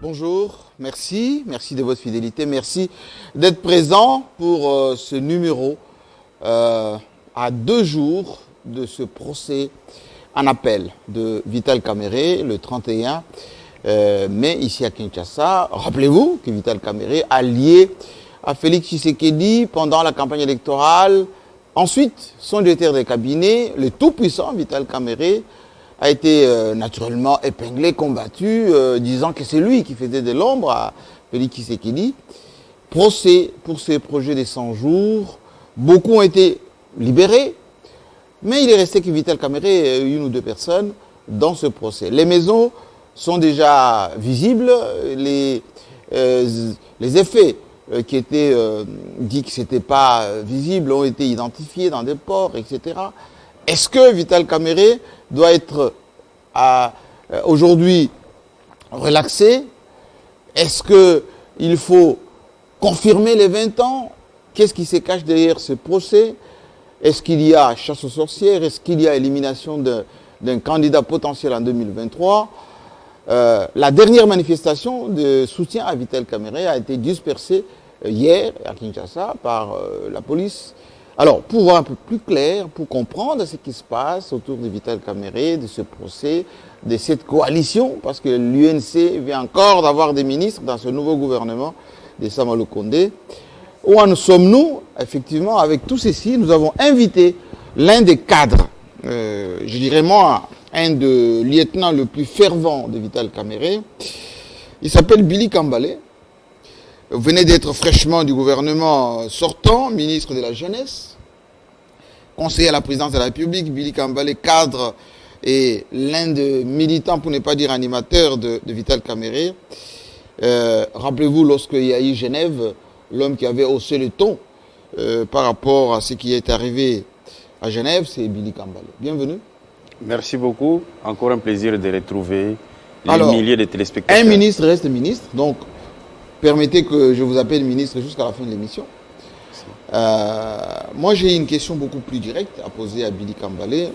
Bonjour, merci de votre fidélité, merci d'être présent pour ce numéro à 2 jours de ce procès en appel de Vital Kamerhe le 31 mai ici à Kinshasa. Rappelez-vous que Vital Kamerhe a lié à Félix Tshisekedi pendant la campagne électorale. Ensuite, son directeur de cabinet, le tout-puissant Vital Kamerhe, a été naturellement épinglé, combattu, disant que c'est lui qui faisait de l'ombre à Félix Tshisekedi. Procès pour ces projets des 100 jours. Beaucoup ont été libérés, mais il est resté que Vital Kamerhe, une ou deux personnes, dans ce procès. Les maisons sont déjà visibles, les effets qui étaient dit que ce n'était pas visible ont été identifiés dans des ports, etc. Est-ce que Vital Kamerhe doit être aujourd'hui relaxé? Est-ce qu'il faut confirmer les 20 ans? Qu'est-ce qui se cache derrière ce procès? Est-ce qu'il y a chasse aux sorcières? Est-ce qu'il y a élimination d'un candidat potentiel en 2023? La dernière manifestation de soutien à Vital Kamerhe a été dispersée hier à Kinshasa par la police. Alors, pour voir un peu plus clair, pour comprendre ce qui se passe autour de Vital Kamerhe, de ce procès, de cette coalition, parce que l'UNC vient encore d'avoir des ministres dans ce nouveau gouvernement de Sama Lukonde. Où en sommes-nous? Effectivement, avec tout ceci, nous avons invité l'un des cadres, je dirais moi, un des lieutenants le plus fervent de Vital Kamerhe. Il s'appelle Billy Kambale. Vous venez d'être fraîchement du gouvernement sortant, ministre de la Jeunesse, conseiller à la présidence de la République. Billy Kambale, cadre et l'un des militants, pour ne pas dire animateur de Vital Kamerhe. Rappelez-vous, lorsqu'il y a eu Genève, l'homme qui avait haussé le ton par rapport à ce qui est arrivé à Genève, c'est Billy Kambale. Bienvenue. Merci beaucoup. Encore un plaisir de retrouver les milliers de téléspectateurs. Un ministre reste ministre, donc permettez que je vous appelle ministre jusqu'à la fin de l'émission. Moi, j'ai une question beaucoup plus directe à poser à Billy Kambale.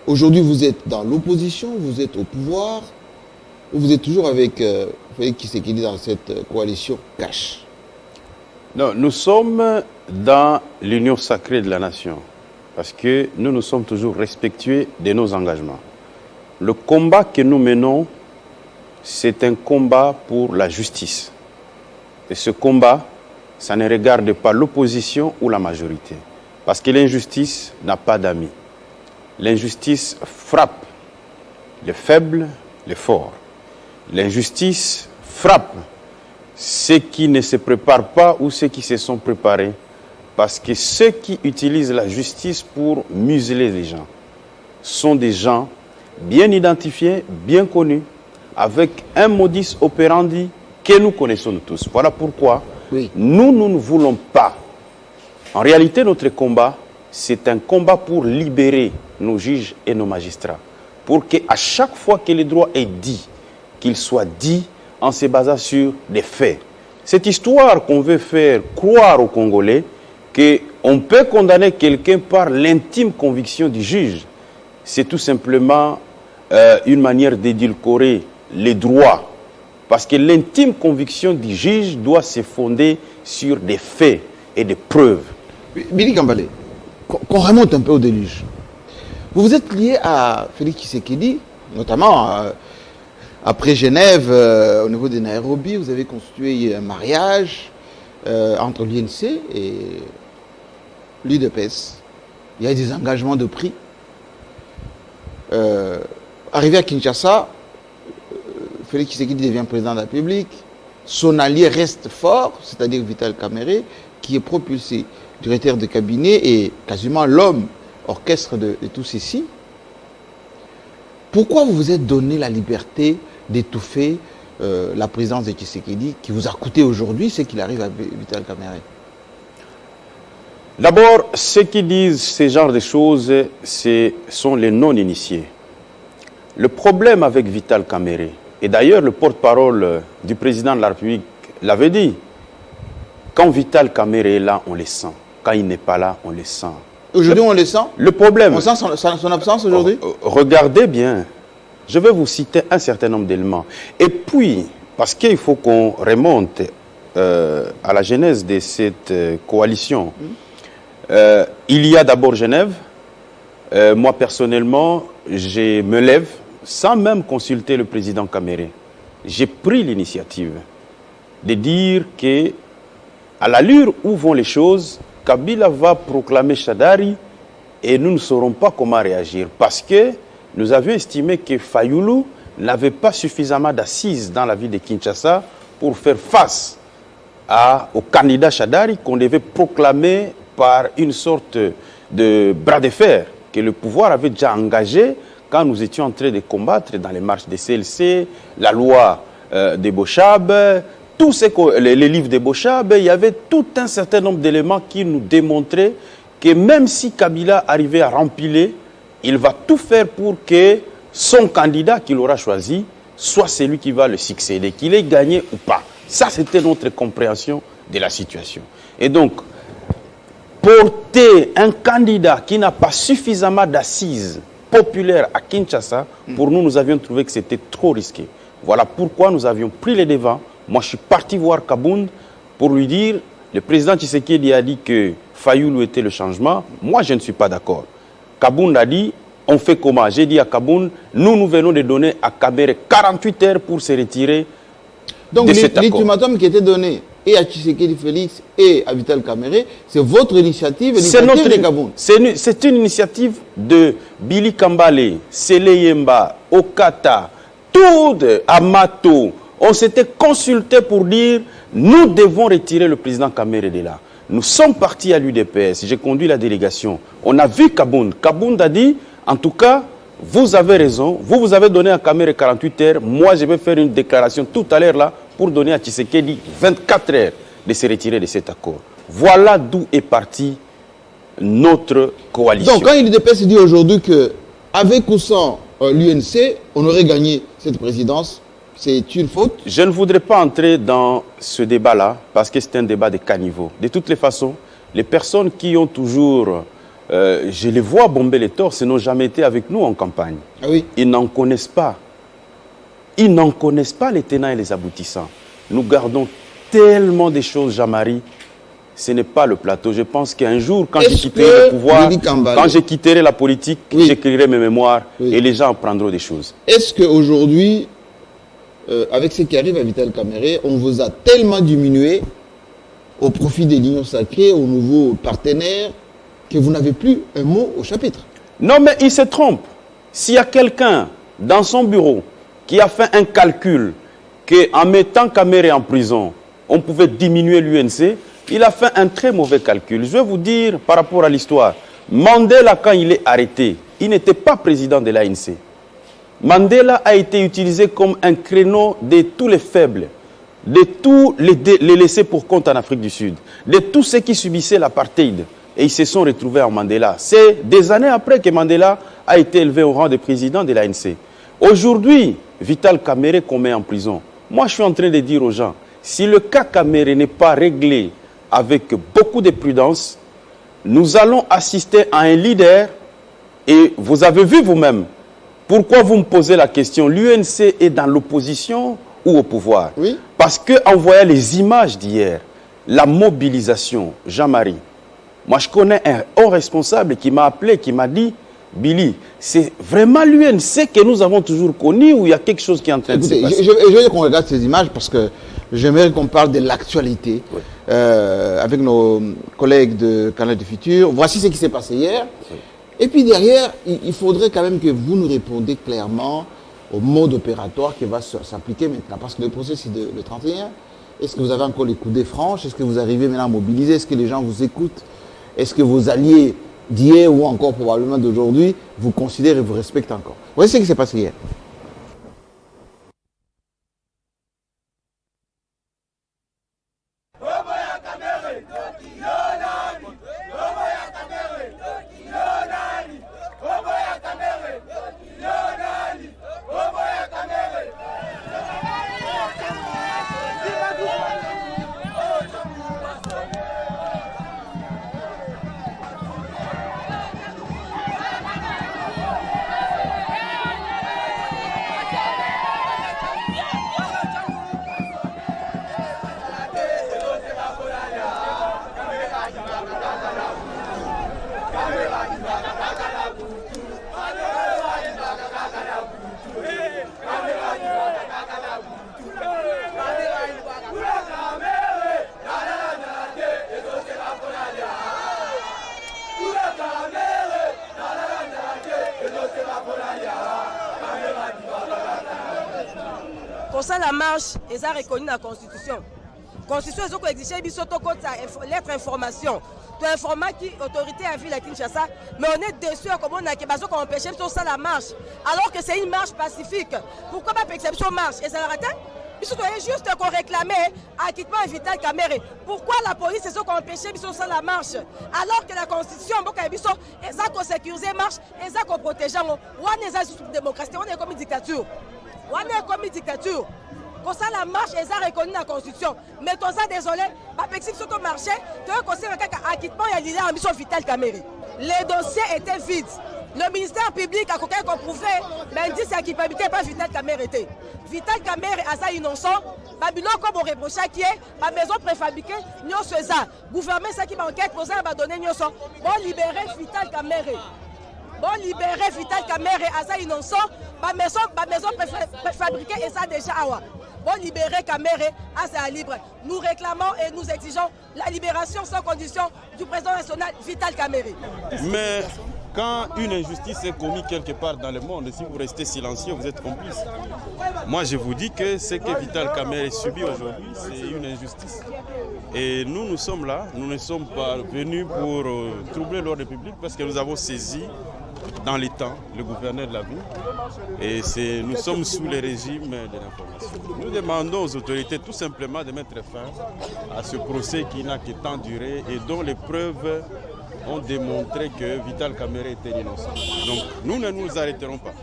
Aujourd'hui, vous êtes dans l'opposition, vous êtes au pouvoir, ou vous êtes toujours avec Félix Tshisekedi dans cette coalition cash? Non, nous sommes dans l'union sacrée de la nation, parce que nous sommes toujours respectueux de nos engagements. Le combat que nous menons, c'est un combat pour la justice. Et ce combat, ça ne regarde pas l'opposition ou la majorité. Parce que l'injustice n'a pas d'amis. L'injustice frappe les faibles, les forts. L'injustice frappe ceux qui ne se préparent pas ou ceux qui se sont préparés. Parce que ceux qui utilisent la justice pour museler les gens sont des gens bien identifiés, bien connus, avec un modus operandi que nous connaissons tous. Voilà pourquoi nous ne voulons pas. En réalité, notre combat, c'est un combat pour libérer nos juges et nos magistrats. Pour qu'à chaque fois que le droit est dit, qu'il soit dit en se basant sur des faits. Cette histoire qu'on veut faire croire aux Congolais qu'on peut condamner quelqu'un par l'intime conviction du juge, c'est tout simplement une manière d'édulcorer les droits. Parce que l'intime conviction du juge doit se fonder sur des faits et des preuves. Billy Kambale, qu'on remonte un peu au déluge. Vous vous êtes lié à Félix Tshisekedi, notamment après Genève, au niveau de Nairobi, vous avez constitué un mariage entre l'UNC et l'UDPS. Il y a des engagements de prix. Arrivé à Kinshasa, Félix Tshisekedi devient président de la République. Son allié reste fort, c'est-à-dire Vital Kamerhe, qui est propulsé directeur de cabinet et quasiment l'homme orchestre de tout ceci. Pourquoi vous vous êtes donné la liberté d'étouffer la présidence de Tshisekedi qui vous a coûté aujourd'hui ce qu'il arrive à Vital Kamerhe? D'abord, ceux qui disent ce genre de choses, ce sont les non-initiés. Le problème avec Vital Kamerhe, et d'ailleurs le porte-parole du président de la République l'avait dit, quand Vital Kamerhe est là, on les sent. Quand il n'est pas là, on les sent. Aujourd'hui, on les sent? Le problème... On sent son absence aujourd'hui? Regardez bien. Je vais vous citer un certain nombre d'éléments. Et puis, parce qu'il faut qu'on remonte à la genèse de cette coalition, il y a d'abord Genève. Moi, personnellement, je me lève sans même consulter le président Kamerhe. J'ai pris l'initiative de dire que, à l'allure où vont les choses, Kabila va proclamer Shadari et nous ne saurons pas comment réagir. Parce que nous avions estimé que Fayulu n'avait pas suffisamment d'assises dans la ville de Kinshasa pour faire face au candidat Shadari qu'on devait proclamer par une sorte de bras de fer que le pouvoir avait déjà engagé quand nous étions en train de combattre dans les marches des CLC, la loi des Bochab, tous les livres des Bochab. Il y avait tout un certain nombre d'éléments qui nous démontraient que même si Kabila arrivait à rempiler, il va tout faire pour que son candidat qu'il aura choisi soit celui qui va le succéder, qu'il ait gagné ou pas. Ça, c'était notre compréhension de la situation. Et donc, porter un candidat qui n'a pas suffisamment d'assises populaires à Kinshasa, pour nous, nous avions trouvé que c'était trop risqué. Voilà pourquoi nous avions pris les devants. Moi, je suis parti voir Kabound pour lui dire, le président Tshisekedi a dit que Fayulu était le changement. Moi, je ne suis pas d'accord. Kabound a dit, on fait comment? J'ai dit à Kabound, nous venons de donner à Kamerhe 48 heures pour se retirer de cet accord. Donc, l'ultimatum qui était donné et à Tshisekedi Félix et à Vital Kamerhe, c'est votre initiative, l'initiative de Kabound. C'est une initiative de Billy Kambale, Sele Yemba, Okata, tout Amato. On s'était consulté pour dire, nous devons retirer le président Kamerhe de là. Nous sommes partis à l'UDPS, j'ai conduit la délégation. On a vu Kabound. Kabound a dit, en tout cas, vous avez raison, vous avez donné à Kamerhe 48 heures, moi je vais faire une déclaration tout à l'heure là, pour donner à Tshisekedi 24 heures de se retirer de cet accord. Voilà d'où est partie notre coalition. Donc quand l'UDPS dit aujourd'hui qu'avec ou sans l'UNC, on aurait gagné cette présidence, c'est une faute? Je ne voudrais pas entrer dans ce débat-là, parce que c'est un débat de caniveau. De toutes les façons, les personnes qui ont toujours, je les vois bomber les torses, n'ont jamais été avec nous en campagne. Ah oui. Ils n'en connaissent pas. Ils n'en connaissent pas les tenants et les aboutissants. Nous gardons tellement de choses, Jean-Marie. Ce n'est pas le plateau. Je pense qu'un jour, quand je quitterai le pouvoir, quand je quitterai la politique, j'écrirai mes mémoires et les gens apprendront des choses. Est-ce qu'aujourd'hui, avec ce qui arrive à Vital Kamerhe, on vous a tellement diminué au profit des lignes sacrées, aux nouveaux partenaires, que vous n'avez plus un mot au chapitre? Non, mais il se trompe. S'il y a quelqu'un dans son bureau qui a fait un calcul qu'en mettant Kamerhe en prison, on pouvait diminuer l'UNC, il a fait un très mauvais calcul. Je vais vous dire par rapport à l'histoire. Mandela, quand il est arrêté, il n'était pas président de l'ANC. Mandela a été utilisé comme un créneau de tous les faibles, de tous les laissés pour compte en Afrique du Sud, de tous ceux qui subissaient l'apartheid. Et ils se sont retrouvés en Mandela. C'est des années après que Mandela a été élevé au rang de président de l'ANC. Aujourd'hui, Vital Kamerhe qu'on met en prison. Moi, je suis en train de dire aux gens, si le cas Kamerhe n'est pas réglé avec beaucoup de prudence, nous allons assister à un leader, et vous avez vu vous-même, pourquoi vous me posez la question, l'UNC est dans l'opposition ou au pouvoir? Oui. Parce qu'en voyant les images d'hier, la mobilisation, Jean-Marie, moi je connais un haut responsable qui m'a appelé, qui m'a dit, Billy, c'est vraiment l'UNC que nous avons toujours connu ou il y a quelque chose qui est en train de se passer? Je veux qu'on regarde ces images parce que j'aimerais qu'on parle de l'actualité avec nos collègues de Canal du Futur. Voici ce qui s'est passé hier. Oui. Et puis derrière, il faudrait quand même que vous nous répondiez clairement au mode opératoire qui va s'appliquer maintenant. Parce que le procès, c'est le 31. Est-ce que vous avez encore les coudées franches? Est-ce que vous arrivez maintenant à mobiliser? Est-ce que les gens vous écoutent? Est-ce que vos alliés d'hier ou encore probablement d'aujourd'hui vous considèrent et vous respectent encore? Voici ce qui s'est passé hier. ça la marche, ils ont reconnu la Constitution. La Constitution, ils ont exigé lettre information. Tu as informé qui autorité à ville à Kinshasa, mais on est déçus comme on a empêché ça la marche, alors que c'est une marche pacifique. Pourquoi pas perception marche? Et ça l'arrête? Il faut juste qu'on réclame acquittement Vital Kamerhe. Pourquoi la police est empêché ça la marche, alors que la Constitution, ils ont sécurisé marche, ils ont protégé. On est une démocratie, on est comme une dictature. On est comme une dictature. Comme ça, la marche, ils ont reconnu la Constitution. Mais tout ça, désolé, si sur ton marché, tu as conseillé un acquittement et l'idée en mission Vital Kamerhe. Les dossiers étaient vides. Le ministère public a prouvé, mais dit que la culpabilité pas Vital Kamerhe. Vital Kamerhe a ça innocent. Babylon, comme on reproche qui est, ma maison préfabriquée, nous sommes ça. Gouvernement, ça qui m'enquête, pour ça, va donner nous sommes. Bon, libérer Vital Kamerhe. Bon, libérer Vital Kamerhe à ça innocent. Ma maison préfabriquée et ça déjà awa. Bon, libérer Kamerhe à ça libre. Nous réclamons et nous exigeons la libération sans condition du président national Vital Kamerhe. Mais quand une injustice est commise quelque part dans le monde, si vous restez silencieux, vous êtes complice. Moi, je vous dis que ce que Vital Kamerhe subit aujourd'hui, c'est une injustice. Et nous sommes là, nous ne sommes pas venus pour troubler l'ordre public parce que nous avons saisi dans les temps le gouverneur de la ville et nous sommes sous le régime de l'information. Nous demandons aux autorités tout simplement de mettre fin à ce procès qui n'a que tant duré et dont les preuves ont démontré que Vital Kamerhe était innocent. Donc nous ne nous arrêterons pas.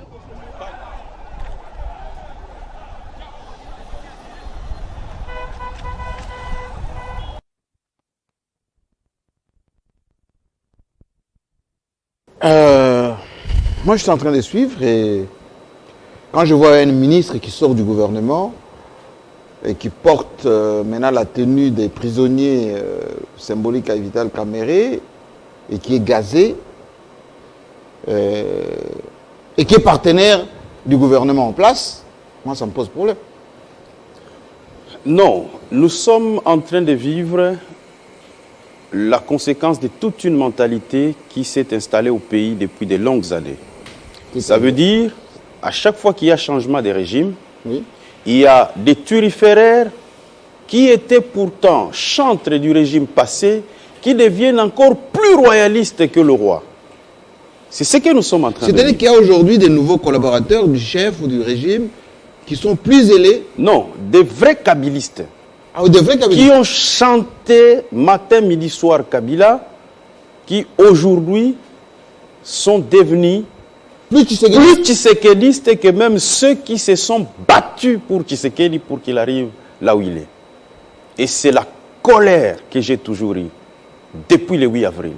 Moi, je suis en train de suivre et quand je vois un ministre qui sort du gouvernement et qui porte maintenant la tenue des prisonniers symboliques à Vital Kamerhe et qui est gazé et qui est partenaire du gouvernement en place, moi, ça me pose problème. Non, nous sommes en train de vivre la conséquence de toute une mentalité qui s'est installée au pays depuis de longues années. Ça veut dire, à chaque fois qu'il y a changement de régime, oui, il y a des turiféraires qui étaient pourtant chantres du régime passé, qui deviennent encore plus royalistes que le roi. C'est ce que nous sommes en train de dire. C'est-à-dire qu'il y a aujourd'hui des nouveaux collaborateurs du chef ou du régime qui sont plus zélés? Non, des vrais kabylistes. Ah, des vrais kabylistes. Qui ont chanté matin, midi, soir Kabila, qui aujourd'hui sont devenus plus tshisekidistes que même ceux qui se sont battus pour Tshisekedi pour qu'il arrive là où il est. Et c'est la colère que j'ai toujours eue depuis le 8 avril.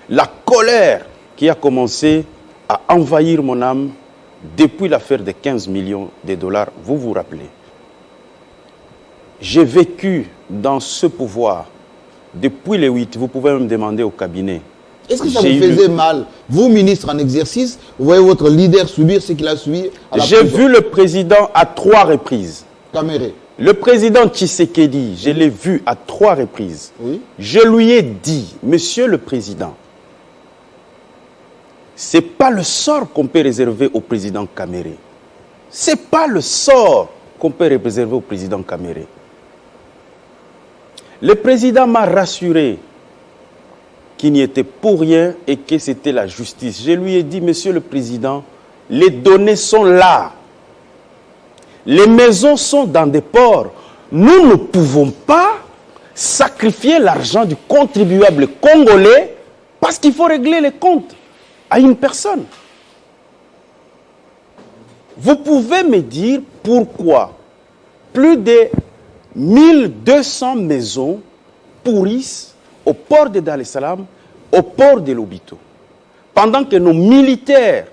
La colère qui a commencé à envahir mon âme depuis l'affaire des 15 millions de dollars, vous vous rappelez. J'ai vécu dans ce pouvoir depuis le 8, vous pouvez me demander au cabinet. Est-ce que ça vous faisait mal, vous, ministre en exercice, vous voyez votre leader subir ce qu'il a subi à la J'ai vu le président à 3 reprises. Kamerhe. Le président Tshisekedi, je l'ai vu à 3 reprises. Oui. Je lui ai dit, monsieur le président, ce n'est pas le sort qu'on peut réserver au président Kamerhe. Ce n'est pas le sort qu'on peut réserver au président Kamerhe. Le président m'a rassuré qu'il n'y était pour rien et que c'était la justice. Je lui ai dit, monsieur le président, les données sont là. Les maisons sont dans des ports. Nous ne pouvons pas sacrifier l'argent du contribuable congolais parce qu'il faut régler les comptes à une personne. Vous pouvez me dire pourquoi plus de 1200 maisons pourrissent au port de Dar es Salaam, au port de Lobito, pendant que nos militaires,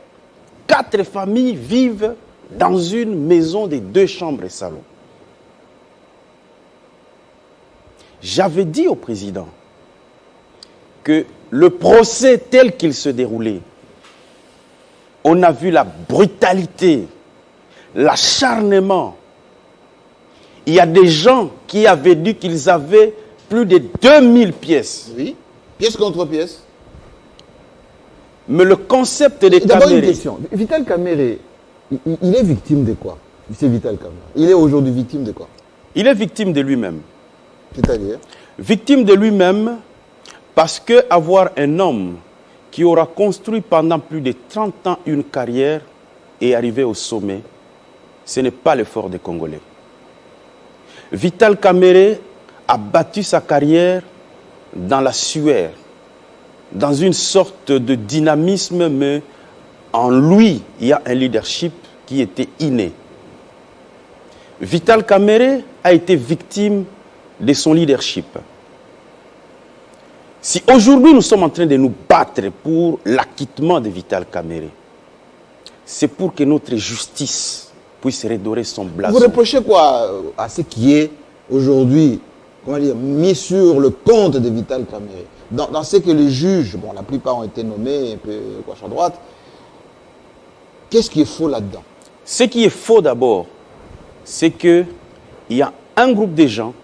4 familles vivent dans une maison de 2 chambres et salon. J'avais dit au président que le procès tel qu'il se déroulait, on a vu la brutalité, l'acharnement. Il y a des gens qui avaient dit qu'ils avaient plus de 2000 pièces. Oui, pièce contre pièce. Mais le concept des D'abord une question. Vital Kamerhe, il est victime de quoi? C'est Vital Kamerhe. Il est aujourd'hui victime de quoi? Il est victime de lui-même. C'est-à-dire? Victime de lui-même parce que avoir un homme qui aura construit pendant plus de 30 ans une carrière et arrivé au sommet, ce n'est pas l'effort des Congolais. Vital Kamerhe a bâti sa carrière dans la sueur, dans une sorte de dynamisme, mais en lui, il y a un leadership qui était inné. Vital Kamerhe a été victime de son leadership. Si aujourd'hui nous sommes en train de nous battre pour l'acquittement de Vital Kamerhe, c'est pour que notre justice puisse redorer son blason. Vous reprochez quoi à ce qui est aujourd'hui, comment dire, mis sur le compte de Vital Kamerhe? Dans ce que les juges, bon, la plupart ont été nommés un peu gauche à droite, qu'est-ce qui est faux là-dedans? Ce qui est faux d'abord, c'est qu'il y a un groupe de gens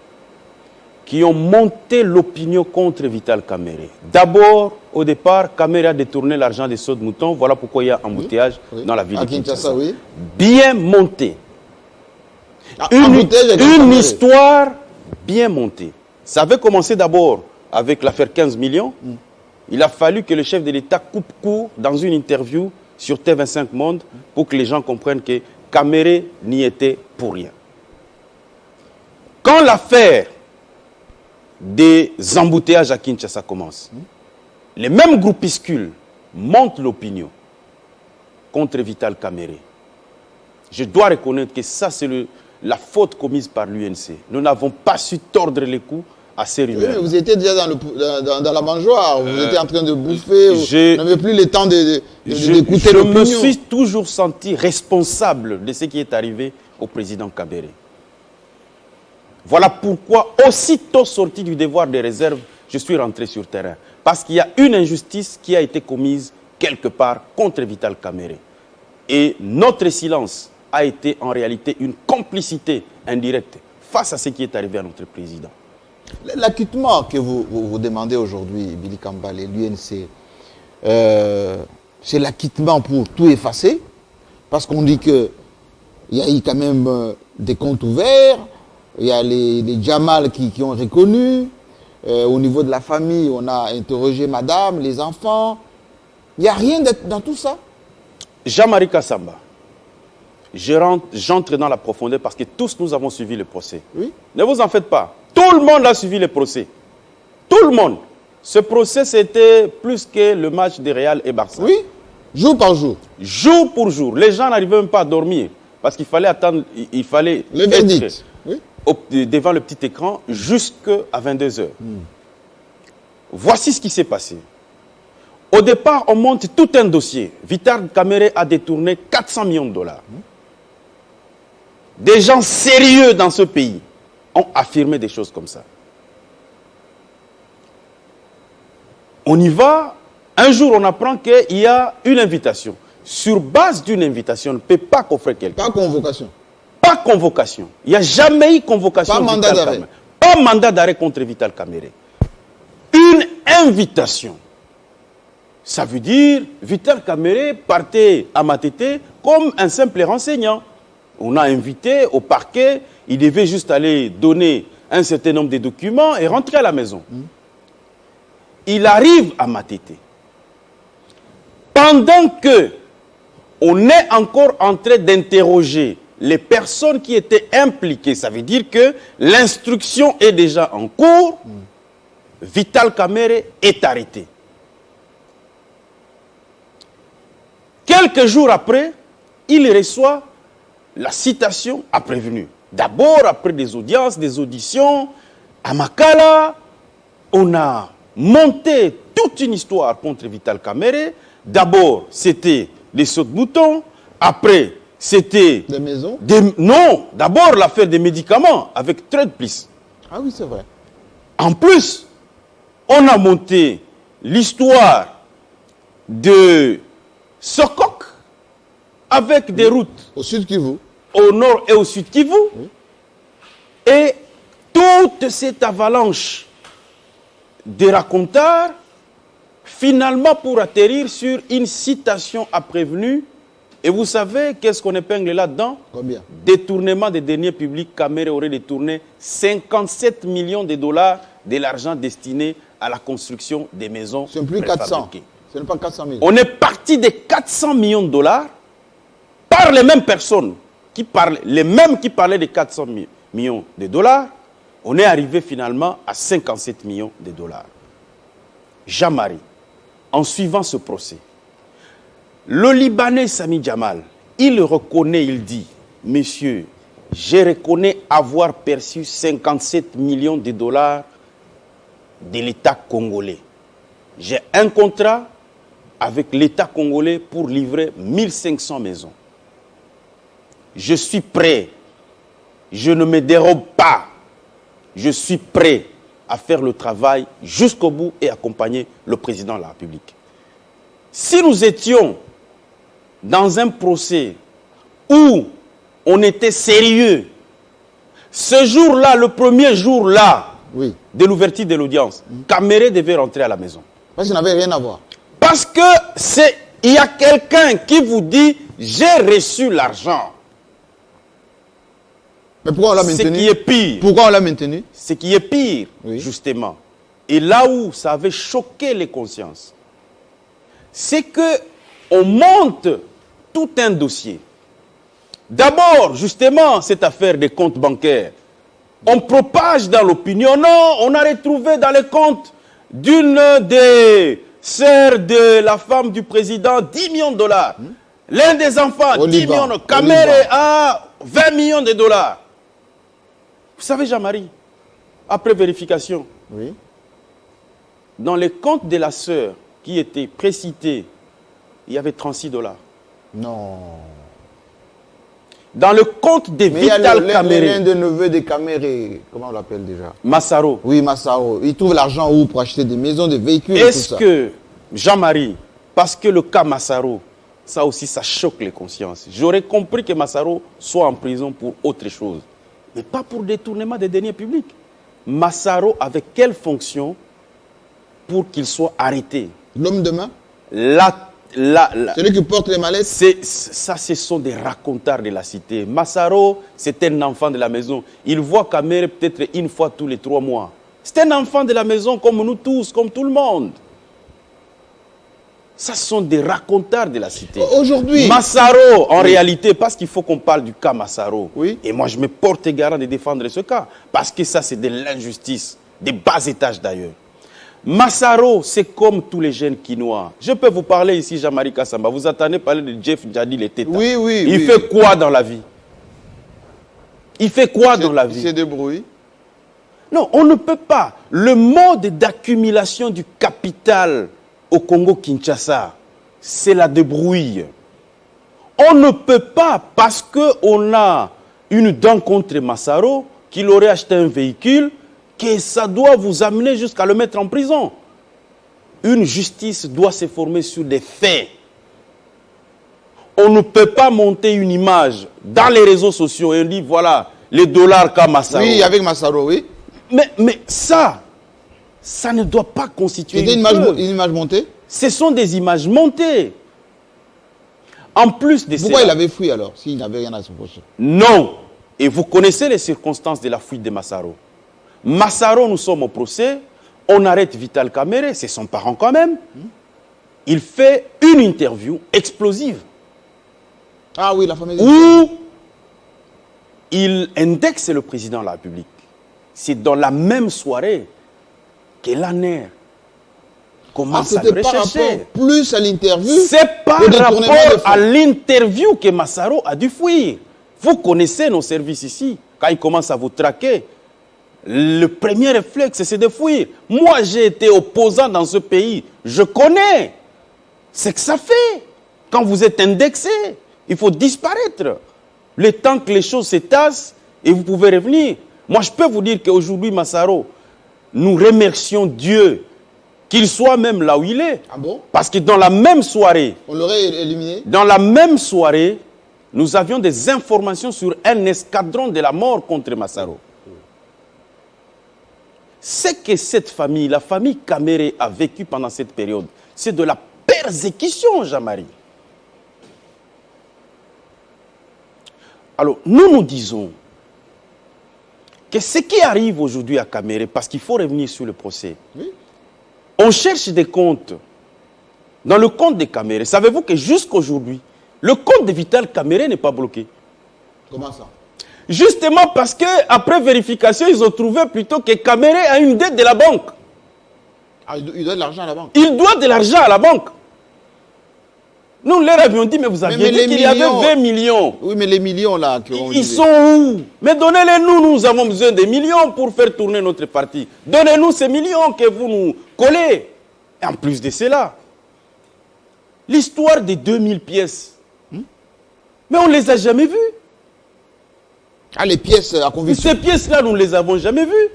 qui ont monté l'opinion contre Vital Kamerhe. D'abord, au départ, Kamerhe a détourné l'argent des sauts de moutons. Voilà pourquoi il y a embouteillage dans la ville de Kinshasa. Oui. Bien monté. Une histoire bien montée. Ça avait commencé d'abord avec l'affaire 15 millions. Il a fallu que le chef de l'État coupe court dans une interview sur T25 Monde pour que les gens comprennent que Kamerhe n'y était pour rien. Quand l'affaire des embouteillages à Kinshasa commence, les mêmes groupuscules montent l'opinion contre Vital Kamerhe. Je dois reconnaître que ça, c'est la faute commise par l'UNC. Nous n'avons pas su tordre les coups à ces rumeurs. Oui, vous étiez déjà dans la mangeoire, vous étiez en train de bouffer, vous n'avez plus le temps d'écouter l'opinion. Je me suis toujours senti responsable de ce qui est arrivé au président Kamerhe. Voilà pourquoi, aussitôt sorti du devoir de réserve, je suis rentré sur terrain. Parce qu'il y a une injustice qui a été commise quelque part contre Vital Kamerhe. Et notre silence a été en réalité une complicité indirecte face à ce qui est arrivé à notre président. L'acquittement que vous demandez aujourd'hui, Billy Kambale et l'UNC, c'est l'acquittement pour tout effacer, parce qu'on dit qu'il y a eu quand même des comptes ouverts, il y a les Djamal qui ont reconnu, au niveau de la famille, on a interrogé madame, les enfants. Il n'y a rien dans tout ça. Jean-Marie Kassamba, j'entre dans la profondeur parce que tous nous avons suivi le procès. Oui. Ne vous en faites pas. Tout le monde a suivi le procès. Tout le monde. Ce procès, c'était plus que le match de Real et Barça. Oui, jour par jour. Jour pour jour. Les gens n'arrivaient même pas à dormir parce qu'il fallait attendre, il fallait le verdict. Oui. Devant le petit écran jusqu'à 22h. Voici ce qui s'est passé. Au départ, on monte tout un dossier. Vital Kamerhe a détourné 400 millions de dollars. Des gens sérieux dans ce pays ont affirmé des choses comme ça. On y va. Un jour, on apprend qu'il y a une invitation. Sur base d'une invitation, on ne peut pas coffrer quelqu'un. Pas convocation. Pas convocation. Il n'y a jamais eu convocation. Pas mandat d'arrêt. Pas mandat d'arrêt contre Vital Kamerhe. Une invitation. Ça veut dire Vital Kamerhe partait à Matete comme un simple renseignant. On a invité au parquet, il devait juste aller donner un certain nombre de documents et rentrer à la maison. Il arrive à Matete. Pendant que on est encore en train d'interroger les personnes qui étaient impliquées, ça veut dire que l'instruction est déjà en cours, Vital Kamerhe est arrêté. Quelques jours après, il reçoit la citation à prévenu. D'abord, après des audiences, des auditions, à Makala, on a monté toute une histoire contre Vital Kamerhe. D'abord, c'était les sauts de moutons. Après, c'était... Des maisons? Non, d'abord l'affaire des médicaments avec Trade Plus. Ah oui, c'est vrai. En plus, on a monté l'histoire de Sokok avec des routes au sud Kivu, au nord et au sud Kivu. Oui. Et toute cette avalanche de racontars, finalement pour atterrir sur une citation à prévenu Et vous savez qu'est-ce qu'on épingle là-dedans? Combien? Détournement des deniers publics. Caméré aurait détourné 57 millions de dollars de l'argent destiné à la construction des maisons. Ce n'est plus 400. préfabriquées. Ce n'est pas 400 000. On est parti de 400 millions de dollars par les mêmes personnes, les mêmes qui parlaient de 400 millions de dollars. On est arrivé finalement à 57 millions de dollars. Jean-Marie, en suivant ce procès, le Libanais Sami Jamal, il reconnaît, il dit, monsieur, je reconnais avoir perçu 57 millions de dollars de l'État congolais. J'ai un contrat avec l'État congolais pour livrer 1500 maisons. Je suis prêt. Je ne me dérobe pas. Je suis prêt à faire le travail jusqu'au bout et accompagner le président de la République. Si nous étions dans un procès où on était sérieux, ce jour-là, le premier jour-là Oui. de l'ouverture de l'audience, Caméré devait rentrer à la maison. Parce que ça n'avait rien à voir. Parce que il y a quelqu'un qui vous dit « j'ai reçu l'argent ». Mais pourquoi on l'a Ce maintenu? qui est pire. Pourquoi on l'a maintenu? Ce qui est pire, Oui. justement, et là où ça avait choqué les consciences, c'est que on monte tout un dossier. D'abord, justement, cette affaire des comptes bancaires. On propage dans l'opinion, non, on a retrouvé dans les comptes d'une des sœurs de la femme du président 10 millions de dollars. L'un des enfants, Au 10 Liban, millions de au Caméré Liban. à 20 millions de dollars. Vous savez, Jean-Marie, après vérification, Oui. dans les comptes de la sœur qui était précitée, il y avait 36 dollars. Non. Dans le compte de Mais il y a Vital l'un Caméré, des neveux des Caméré. Comment on l'appelle déjà? Massaro, Oui, Massaro. Il trouve l'argent où pour acheter des maisons, des véhicules et tout est-ce ça. que, Jean-Marie, parce que le cas Massaro, ça aussi, ça choque les consciences. J'aurais compris que Massaro soit en prison pour autre chose, mais pas pour détournement des deniers publics. Massaro avait quelle fonction pour qu'il soit arrêté? L'homme de main? Celui qui porte les mallettes? Ça, ce sont des racontars de la cité. Massaro, c'est un enfant de la maison. Il voit Caméré peut-être une fois tous les 3 mois. C'est un enfant de la maison comme nous tous, comme tout le monde. Ça sont des racontars de la cité. Aujourd'hui. Massaro, en réalité, parce qu'il faut qu'on parle du cas Massaro. Oui. Et moi, je me porte garant de défendre ce cas. Parce que ça, c'est de l'injustice, des bas étages d'ailleurs. Massaro, c'est comme tous les jeunes Quinois. Je peux vous parler ici, Jean-Marie Kassamba. Vous attendez parler de Jeff Djadi, le Teta. Oui, oui. Il fait quoi dans la vie? Il fait quoi dans la Il vie? s'est débrouillé. Non, on ne peut pas. Le mode d'accumulation du capital au Congo-Kinshasa, c'est la débrouille. On ne peut pas, parce qu'on a une dent contre Massaro, qu'il aurait acheté un véhicule, que ça doit vous amener jusqu'à le mettre en prison. Une justice doit se former sur des faits. On ne peut pas monter une image dans les réseaux sociaux et on dit, voilà, les dollars qu'a Massaro. Oui, avec Massaro, oui. Mais ça ne doit pas constituer C'était une image montée. Ce sont des images montées. En plus de Pourquoi cela, il avait fui alors, s'il n'avait rien à se reprocher? non. Et vous connaissez les circonstances de la fuite de Massaro. Massaro, nous sommes au procès, on arrête Vital Caméré, c'est son parent quand même. Il fait une interview explosive Ah oui, la famille. où il indexe le président de la République. C'est dans la même soirée que l'ANER commence à le C'était par rechercher. rapport plus à l'interview. C'est par au détournement rapport des fonds. à l'interview que Massaro a dû fuir. Vous connaissez nos services ici. Quand ils commencent à vous traquer, le premier réflexe, c'est de fuir. Moi, j'ai été opposant dans ce pays. Je connais. C'est que ça fait. Quand vous êtes indexé, il faut disparaître. Le temps que les choses se tassent et vous pouvez revenir. Moi, je peux vous dire qu'aujourd'hui, Massaro, nous remercions Dieu qu'il soit même là où il est. Ah bon? Parce que dans la même soirée, On l'aurait éliminé. nous avions des informations sur un escadron de la mort contre Massaro. Ce que cette famille, la famille Caméré, a vécu pendant cette période, c'est de la persécution, Jean-Marie. Alors, nous disons que ce qui arrive aujourd'hui à Caméré, parce qu'il faut revenir sur le procès, Oui. on cherche des comptes. Dans le compte de Caméré, savez-vous que jusqu'aujourd'hui, le compte de Vital Caméré n'est pas bloqué? Comment ça? Justement parce qu'après vérification, ils ont trouvé plutôt que Caméré a une dette de la banque. Ah, il doit de l'argent à la banque. Il doit de l'argent à la banque. Nous leur avions dit, mais vous aviez dit qu'il y avait 20 millions. Oui, mais les millions là... Ils sont où? Mais donnez-les nous, nous avons besoin de millions pour faire tourner notre parti. Donnez-nous ces millions que vous nous collez. Et en plus de cela, l'histoire des 2000 pièces, mais on ne les a jamais vues. Ah, les pièces à conviction. Ces pièces-là, nous ne les avons jamais vues.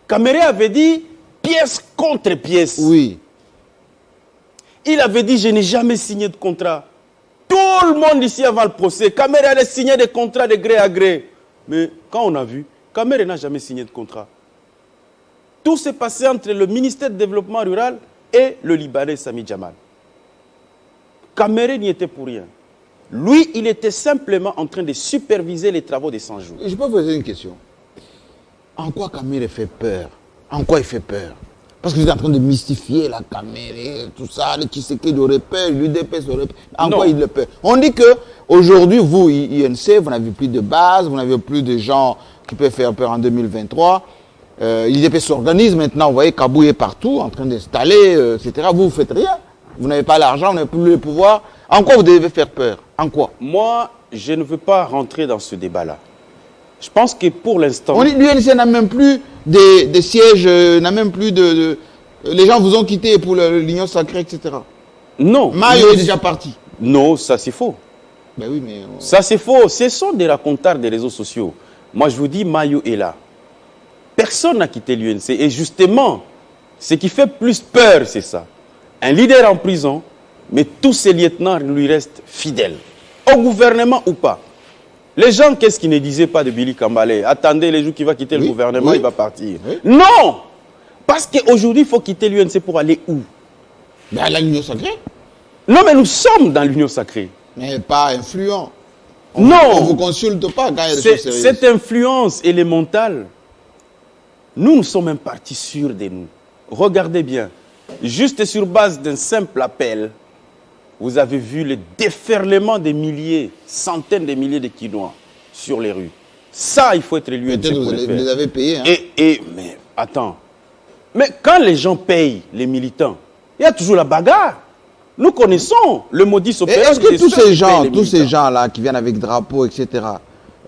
Caméré avait dit pièce contre pièce. Oui. Il avait dit, je n'ai jamais signé de contrat. Tout le monde ici avant le procès, Caméré allait signer des contrats de gré à gré. Mais quand on a vu, Caméré n'a jamais signé de contrat. Tout s'est passé entre le ministère du Développement rural et le Libanais Sami Jamal. Caméré n'y était pour rien. Lui, il était simplement en train de superviser les travaux des 100 jours. Je peux vous poser une question. En quoi Caméré fait peur? En quoi il fait peur? Parce que vous êtes en train de mystifier la Caméré, tout ça, le Tshisekedi aurait peur, l'UDPS aurait peur. En Non. quoi il le peur? On dit que aujourd'hui, vous, INC, vous n'avez plus de base, vous n'avez plus de gens qui peuvent faire peur en 2023. L'UDPS s'organise maintenant, vous voyez, Kabou est partout, en train d'installer, etc. Vous ne faites rien. Vous n'avez pas l'argent, vous n'avez plus le pouvoir. En quoi vous devez faire peur? En quoi? Moi, je ne veux pas rentrer dans ce débat-là. Je pense que pour l'instant... On dit l'UNC n'a même plus des sièges, n'a même plus de... Les gens vous ont quitté pour l'Union sacrée, etc. Non. Mayo est déjà parti. Non, ça c'est faux. Ben oui, mais... Ça c'est faux. Ce sont des racontards des réseaux sociaux. Moi je vous dis, Mayo est là. Personne n'a quitté l'UNC. Et justement, ce qui fait plus peur, c'est ça. Un leader en prison, mais tous ses lieutenants lui restent fidèles. Au gouvernement ou pas. Les gens, qu'est-ce qu'ils ne disaient pas de Billy Kambalé? Attendez, les jours qu'il va quitter le gouvernement, oui. il va partir. Oui. Non! Parce qu'aujourd'hui, il faut quitter l'UNC pour aller où? Ben à l'Union sacrée. Non, mais nous sommes dans l'union sacrée. Mais pas influent. Non! On ne vous consulte pas quand il y a des choses sérieuses. Cette influence élémentale, nous sommes un parti sûr de nous. Regardez bien. Juste sur base d'un simple appel, vous avez vu le déferlement des milliers, centaines de milliers de Quinois sur les rues. Ça, il faut être l'UNC Peut-être pour vous le faire. les avez payés. Hein. Mais attends. Mais quand les gens payent, les militants, il y a toujours la bagarre. Nous connaissons le modus operandi. Est-ce que de tous ceux qui ces payent les tous militants. ces gens-là qui viennent avec drapeaux, etc.,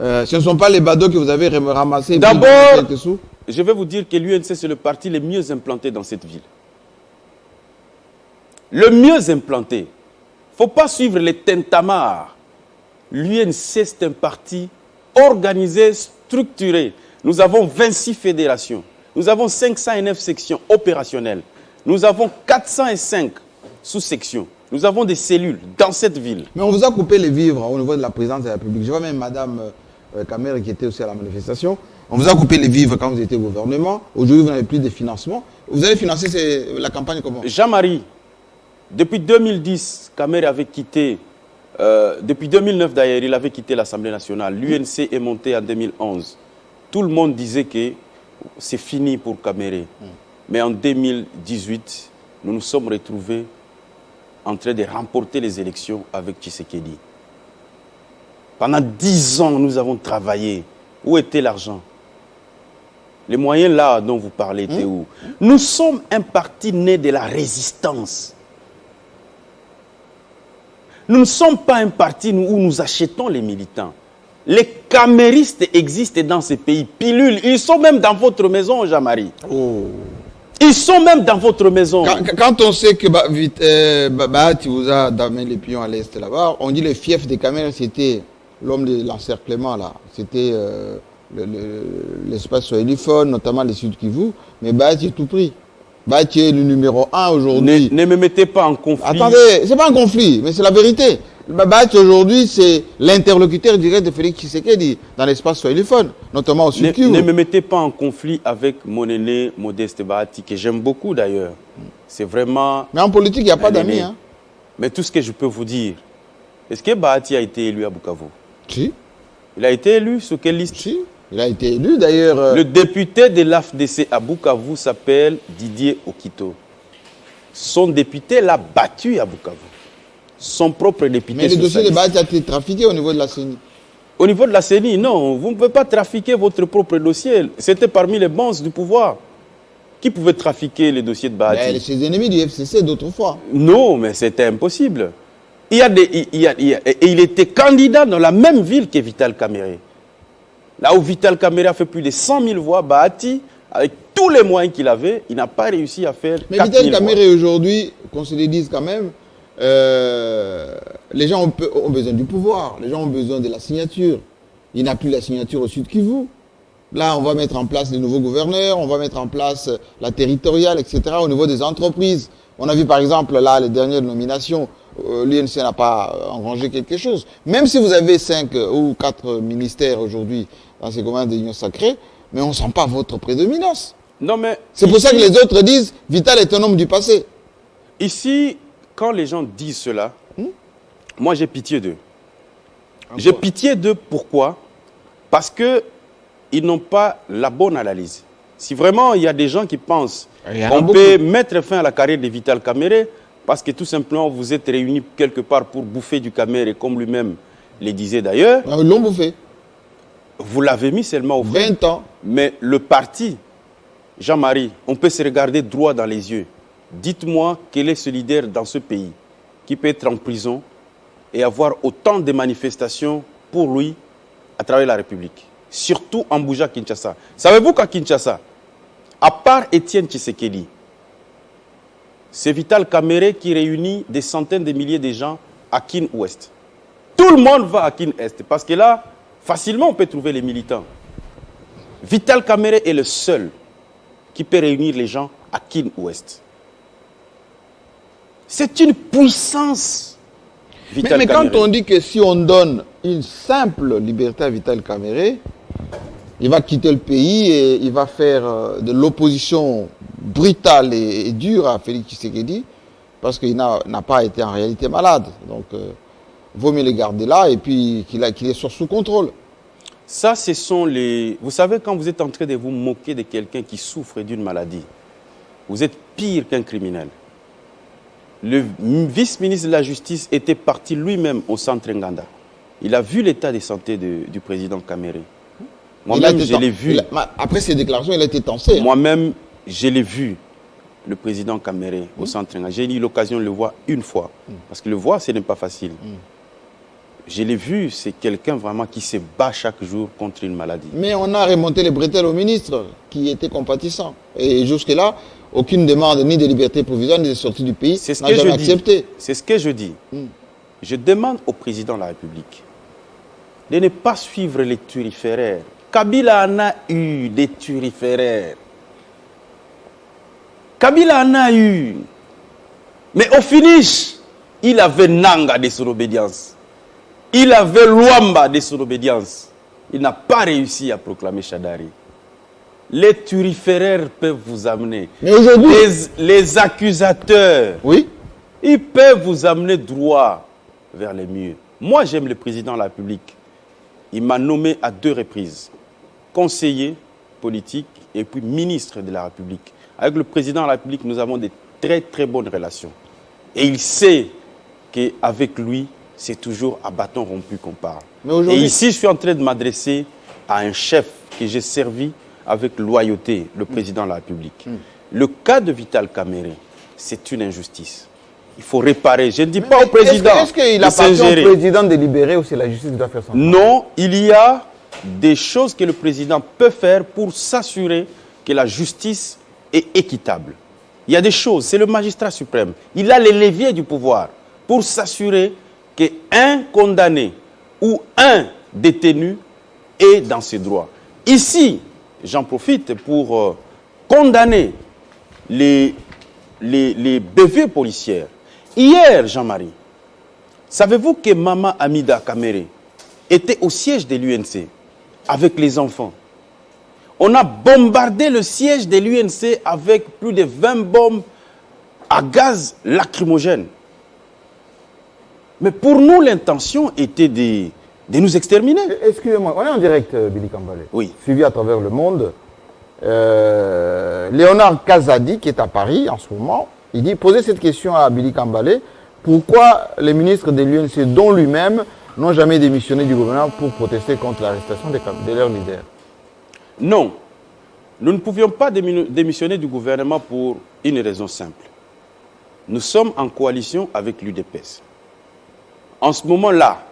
ce ne sont pas les badauds que vous avez ramassés? D'abord, quelques sous? je vais vous dire que l'UNC, c'est le parti le mieux implanté dans cette ville. Le mieux implanté. Il ne faut pas suivre les tintamarres. L'UNC, c'est un parti organisé, structuré. Nous avons 26 fédérations. Nous avons 509 sections opérationnelles. Nous avons 405 sous-sections. Nous avons des cellules dans cette ville. Mais on vous a coupé les vivres au niveau de la présidence de la République. Je vois même Madame Caméré qui était aussi à la manifestation. On vous a coupé les vivres quand vous étiez au gouvernement. Aujourd'hui, vous n'avez plus de financement. Vous allez financer la campagne comment? Jean-Marie, depuis 2010, Caméré avait quitté, depuis 2009 d'ailleurs, il avait quitté l'Assemblée nationale. L'UNC est monté en 2011. Tout le monde disait que c'est fini pour Caméré. Mais en 2018, nous nous sommes retrouvés en train de remporter les élections avec Tshisekedi. Pendant 10 ans, nous avons travaillé. Où était l'argent? Les moyens là dont vous parlez étaient où? Nous sommes un parti né de la résistance. Nous ne sommes pas un parti où nous achetons les militants. Les caméristes existent dans ces pays. Pilules, ils sont même dans votre maison, Jean-Marie. Oh. Ils sont même dans votre maison. Quand on sait que Bahati vous a damé les pions à l'est là-bas, on dit le fief des Camérés, c'était l'homme de l'encerclement là. C'était l'espace sohéliphone, notamment les Sud Kivu. Mais Bahati est tout pris. Bahati est le numéro 1 aujourd'hui. Ne me mettez pas en conflit. Attendez, c'est pas un conflit, mais c'est la vérité. Bahati aujourd'hui, c'est l'interlocuteur direct de Félix Tshisekedi dans l'espace sohéliphone, notamment au Sud Kivu. Ne me mettez pas en conflit avec mon aîné Modeste Bahati, que j'aime beaucoup d'ailleurs. C'est vraiment... Mais en politique, il n'y a pas un d'amis. aîné. Hein. Mais tout ce que je peux vous dire, est-ce que Bahati a été élu à Bukavu? Si. Il a été élu sur quelle liste? Si, il a été élu d'ailleurs. Le député de l'AFDC à Bukavu s'appelle Didier Okito. Son député l'a battu à Bukavu. Son propre député. Mais le dossier de Bahati a été trafiqué au niveau de la CENI. Au niveau de la CENI, non. Vous ne pouvez pas trafiquer votre propre dossier. C'était parmi les bons du pouvoir. Qui pouvait trafiquer les dossiers de Bahati? Mais ses ennemis du FCC d'autrefois. Non, mais c'était impossible. Il était candidat dans la même ville que Vital Kamerhe. Là où Vital Kamerhe a fait plus de 100 000 voix, Bahati, avec tous les moyens qu'il avait, il n'a pas réussi à faire 4 000 voix. Mais Vital Kamerhe aujourd'hui, qu'on se le dise quand même, les gens ont besoin du pouvoir, les gens ont besoin de la signature. Il n'a plus la signature au Sud Kivu. Là, on va mettre en place les nouveaux gouverneurs, on va mettre en place la territoriale, etc. au niveau des entreprises. On a vu par exemple là les dernières nominations, l'UNC n'a pas engrangé quelque chose. Même si vous avez 5 ou 4 ministères aujourd'hui dans ces commandes d'union sacrée, mais on ne sent pas votre prédominance. Non, mais c'est pour ça que les autres disent Vital est un homme du passé. Ici, quand les gens disent cela, moi j'ai pitié d'eux. J'ai pitié d'eux, pourquoi? Parce qu'ils n'ont pas la bonne analyse. Si vraiment il y a des gens qui pensent qu'on peut mettre fin à la carrière de Vital Kamerhe, parce que tout simplement vous êtes réunis quelque part pour bouffer du Kamerhe, comme lui-même le disait d'ailleurs. Ils l'ont bouffé. Vous l'avez mis seulement au 20 ans. Mais le parti, Jean-Marie, on peut se regarder droit dans les yeux. Dites-moi quel est ce leader dans ce pays qui peut être en prison et avoir autant de manifestations pour lui à travers la République. Surtout en Bouja, Kinshasa. Savez-vous qu'à Kinshasa, à part Étienne Tshisekedi, c'est Vital Kamerhe qui réunit des centaines de milliers de gens à Kin Ouest. Tout le monde va à Kin Est parce que là, facilement on peut trouver les militants. Vital Kamerhe est le seul qui peut réunir les gens à Kin Ouest. C'est une puissance. Mais quand on dit que si on donne une simple liberté à Vital Kamerhe, il va quitter le pays et il va faire de l'opposition brutale et dure à Félix Tshisekedi, parce qu'il n'a pas été en réalité malade. Donc, vaut mieux le garder là et puis qu'il est sous contrôle. Ça, ce sont les... Vous savez, quand vous êtes en train de vous moquer de quelqu'un qui souffre d'une maladie, vous êtes pire qu'un criminel. Le vice-ministre de la Justice était parti lui-même au centre Nganda. Il a vu l'état de santé du président Kamerhe. Moi-même, je l'ai vu. Après ces déclarations, il a été tensé. Moi-même, je l'ai vu, le président Kamerhe, au centre Nganda. J'ai eu l'occasion de le voir une fois. Parce que le voir, ce n'est pas facile. Je l'ai vu, c'est quelqu'un vraiment qui se bat chaque jour contre une maladie. Mais on a remonté les bretelles au ministre, qui était compatissant. Et jusque-là, aucune demande ni de liberté provisoire, ni de sortie du pays n'a jamais accepté. C'est ce que je dis. Je demande au président de la République de ne pas suivre les turiféraires. Kabila en a eu des turiféraires. Kabila en a eu. Mais au finish, il avait Nanga de son obédience. Il avait Luamba de son obédience. Il n'a pas réussi à proclamer Chadari. Les turiféraires peuvent vous amener. Mais aujourd'hui, les accusateurs, oui, ils peuvent vous amener droit vers les murs. Moi, j'aime le président de la République. Il m'a nommé à 2 reprises conseiller politique et puis ministre de la République. Avec le président de la République, nous avons de très très bonnes relations. Et il sait qu'avec lui, c'est toujours à bâton rompu qu'on parle. Et ici, je suis en train de m'adresser à un chef que j'ai servi avec loyauté, le président de la République. Le cas de Vital Kamerhe, c'est une injustice. Il faut réparer. Je ne dis pas au président. Est-ce qu'il appartient au président de libérer ou c'est la justice qui doit faire son travail? Non, il y a des choses que le président peut faire pour s'assurer que la justice est équitable. Il y a des choses, c'est le magistrat suprême. Il a les leviers du pouvoir pour s'assurer qu'un condamné ou un détenu est dans ses droits. Ici, j'en profite pour condamner les bévues policières. Hier, Jean-Marie, savez-vous que Maman Amida Kamerhe était au siège de l'UNC avec les enfants? On a bombardé le siège de l'UNC avec plus de 20 bombes à gaz lacrymogène. Mais pour nous, l'intention était de de nous exterminer. Excusez-moi, on est en direct, Billy Kambale. Oui. Suivi à travers le monde. Léonard Kazadi, qui est à Paris en ce moment, il dit, posez cette question à Billy Kambale, pourquoi les ministres de l'UNC, dont lui-même, n'ont jamais démissionné du gouvernement pour protester contre l'arrestation de leurs leaders? Non, nous ne pouvions pas démissionner du gouvernement pour une raison simple. Nous sommes en coalition avec l'UDPS. En ce moment-là,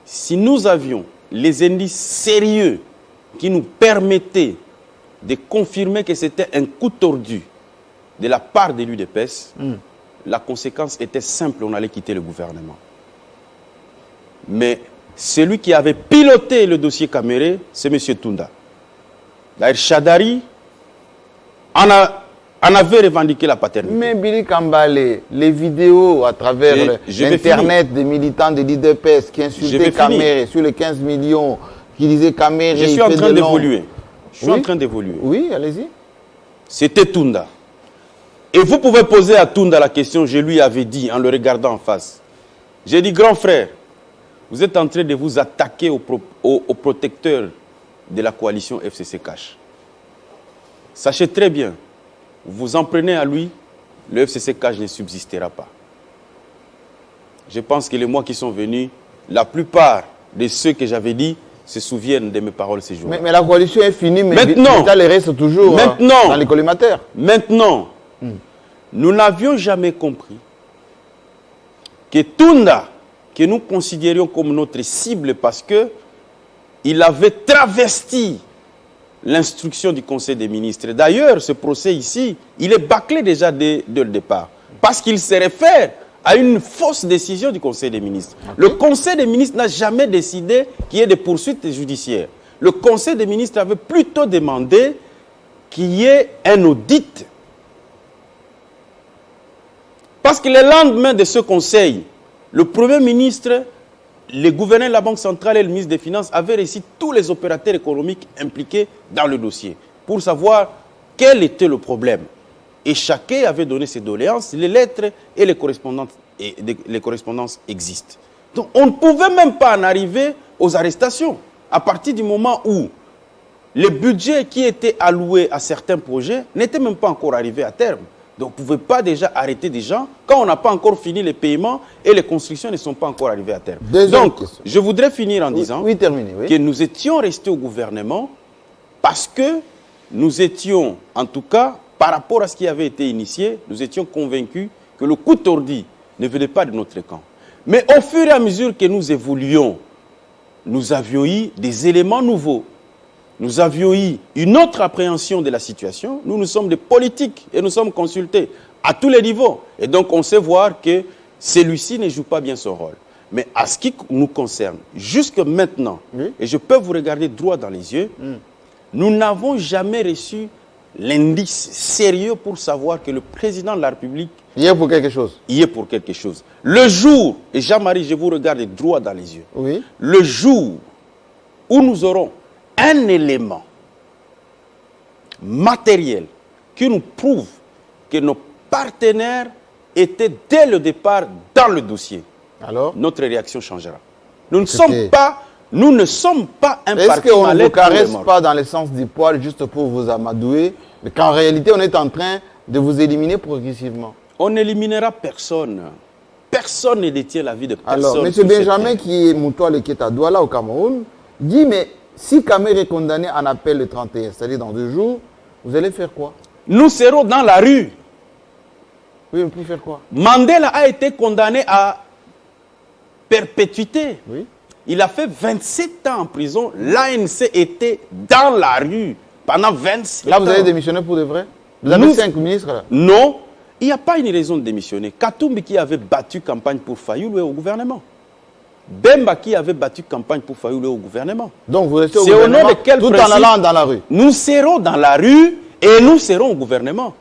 si nous avions les indices sérieux qui nous permettaient de confirmer que c'était un coup tordu de la part de l'UDPS, la conséquence était simple, on allait quitter le gouvernement. Mais celui qui avait piloté le dossier Caméré, c'est M. Tunda. D'ailleurs, Chadari en avait revendiqué la paternité. Mais Billy Kambale, les vidéos à travers Internet des militants de l'IDPS qui insultaient Caméré sur les 15 millions, qui disaient Caméré... Je suis en train d'évoluer. Je suis en train d'évoluer. Oui, allez-y. C'était Tunda. Et vous pouvez poser à Tunda la question, je lui avais dit en le regardant en face. J'ai dit, grand frère, vous êtes en train de vous attaquer aux protecteurs de la coalition FCC Cash. Sachez très bien, vous en prenez à lui, le FCC Cash ne subsistera pas. Je pense que les mois qui sont venus, la plupart de ceux que j'avais dit se souviennent de mes paroles ces jours-là. Mais la coalition est finie, mais maintenant, l'État les reste toujours dans les collimateurs. Maintenant, nous n'avions jamais compris que Tunda, que nous considérions comme notre cible parce qu'il avait travesti l'instruction du Conseil des ministres. D'ailleurs, ce procès ici, il est bâclé déjà dès le départ. Parce qu'il se réfère à une fausse décision du Conseil des ministres. Okay. Le Conseil des ministres n'a jamais décidé qu'il y ait des poursuites judiciaires. Le Conseil des ministres avait plutôt demandé qu'il y ait un audit. Parce que le lendemain de ce Conseil, le Premier ministre, le gouverneur de la Banque centrale et le ministre des Finances avaient reçu tous les opérateurs économiques impliqués dans le dossier pour savoir quel était le problème. Et chacun avait donné ses doléances, les lettres et les correspondances existent. Donc on ne pouvait même pas en arriver aux arrestations. À partir du moment où le budget qui était alloué à certains projets n'était même pas encore arrivé à terme. Donc, vous ne pouvez pas déjà arrêter des gens quand on n'a pas encore fini les paiements et les constructions ne sont pas encore arrivées à terme. Donc, je voudrais finir en disant que nous étions restés au gouvernement parce que nous étions, en tout cas, par rapport à ce qui avait été initié, nous étions convaincus que le coup tordu ne venait pas de notre camp. Mais au fur et à mesure que nous évoluions, nous avions eu des éléments nouveaux. Nous avions eu une autre appréhension de la situation. Nous sommes des politiques et nous sommes consultés à tous les niveaux. Et donc, on sait voir que celui-ci ne joue pas bien son rôle. Mais à ce qui nous concerne, jusque maintenant, et je peux vous regarder droit dans les yeux, nous n'avons jamais reçu l'indice sérieux pour savoir que le président de la République y est pour quelque chose. Y est pour quelque chose. Le jour, et Jean-Marie, je vous regarde droit dans les yeux, le jour où nous aurons un élément matériel qui nous prouve que nos partenaires étaient dès le départ dans le dossier, alors notre réaction changera. Nous ne sommes pas un parti. Est-ce qu'on ne vous caresse pas dans le sens du poil juste pour vous amadouer, mais qu'en réalité on est en train de vous éliminer progressivement? On n'éliminera personne. Personne ne détient la vie de personne. Alors, M. Benjamin, qui est Moutouale, qui est à Douala au Cameroun, dit, mais si Caméré est condamné en appel le 31, c'est-à-dire dans 2 jours, vous allez faire quoi? Nous serons dans la rue. Oui, mais pour faire quoi? Mandela a été condamné à perpétuité. Oui. Il a fait 27 ans en prison. L'ANC était dans la rue pendant 27 ans. Là, vous allez démissionner pour de vrai? Vous avez 5 ministres là? Non, il n'y a pas une raison de démissionner. Katumbi qui avait battu campagne pour Fayoulou est au gouvernement. Bemba qui avait battu campagne pour Fayoulou au gouvernement. Donc vous restez au gouvernement, au nom de quel tout principe? en allant dans la rue? Nous serons dans la rue et nous serons au gouvernement.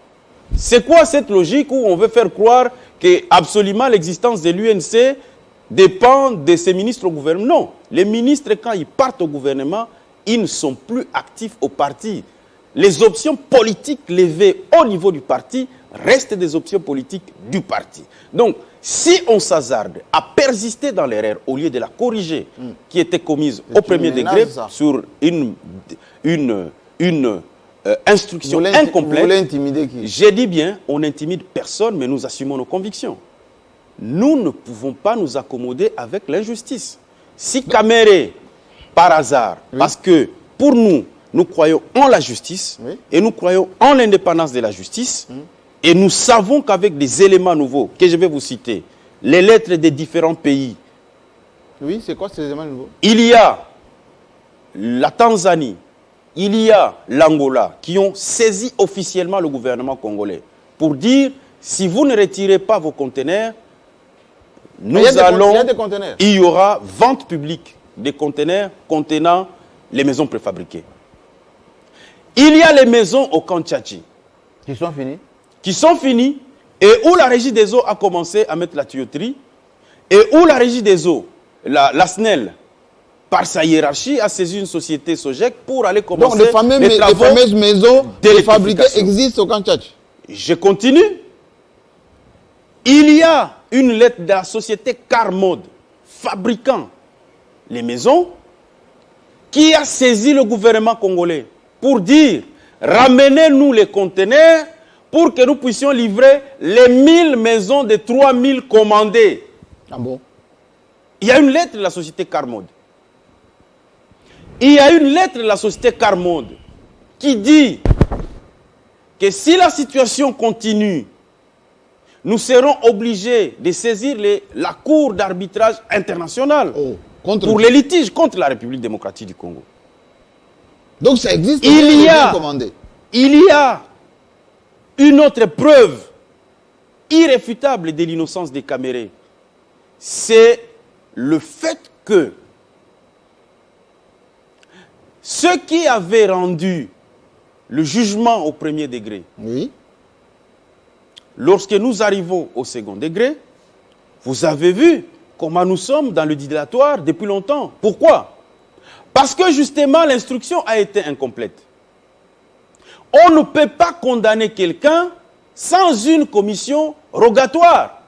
C'est quoi cette logique où on veut faire croire que absolument l'existence de l'UNC dépend de ces ministres au gouvernement? Non. Les ministres, quand ils partent au gouvernement, ils ne sont plus actifs au parti. Les options politiques levées au niveau du parti restent des options politiques du parti. Donc, Si on s'hazarde à persister dans l'erreur au lieu de la corriger, qui était commise au premier degré sur une instruction incomplète, vous voulez intimider qui? J'ai dit bien, on n'intimide personne, mais nous assumons nos convictions. Nous ne pouvons pas nous accommoder avec l'injustice. Si Kamere, par hasard, parce que pour nous, nous croyons en la justice et nous croyons en l'indépendance de la justice, et nous savons qu'avec des éléments nouveaux, que je vais vous citer, les lettres des différents pays. Oui, c'est quoi ces éléments nouveaux? Il y a la Tanzanie, il y a l'Angola qui ont saisi officiellement le gouvernement congolais pour dire, si vous ne retirez pas vos conteneurs, il y aura vente publique des conteneurs contenant les maisons préfabriquées. Il y a les maisons au camp Tchatchi. Qui sont finis et où la régie des eaux a commencé à mettre la tuyauterie et où la régie des eaux, la SNEL, par sa hiérarchie, a saisi une société Sogec pour aller commencer les fameuses maisons fabriquées existent au camp Tchatchi. Je continue. Il y a une lettre de la société Carmode, fabriquant les maisons, qui a saisi le gouvernement congolais pour dire, ramenez-nous les conteneurs pour que nous puissions livrer les 1000 maisons de 3000 commandées. Ah bon? Il y a une lettre de la société Carmode. Il y a une lettre de la société Carmode qui dit que si la situation continue, nous serons obligés de saisir la Cour d'arbitrage internationale pour les litiges contre la République démocratique du Congo. Donc ça existe. Il y a une autre preuve irréfutable de l'innocence des Kamere. C'est le fait que ceux qui avaient rendu le jugement au premier degré, lorsque nous arrivons au second degré, vous avez vu comment nous sommes dans le dilatoire depuis longtemps. Pourquoi? Parce que justement l'instruction a été incomplète. On ne peut pas condamner quelqu'un sans une commission rogatoire.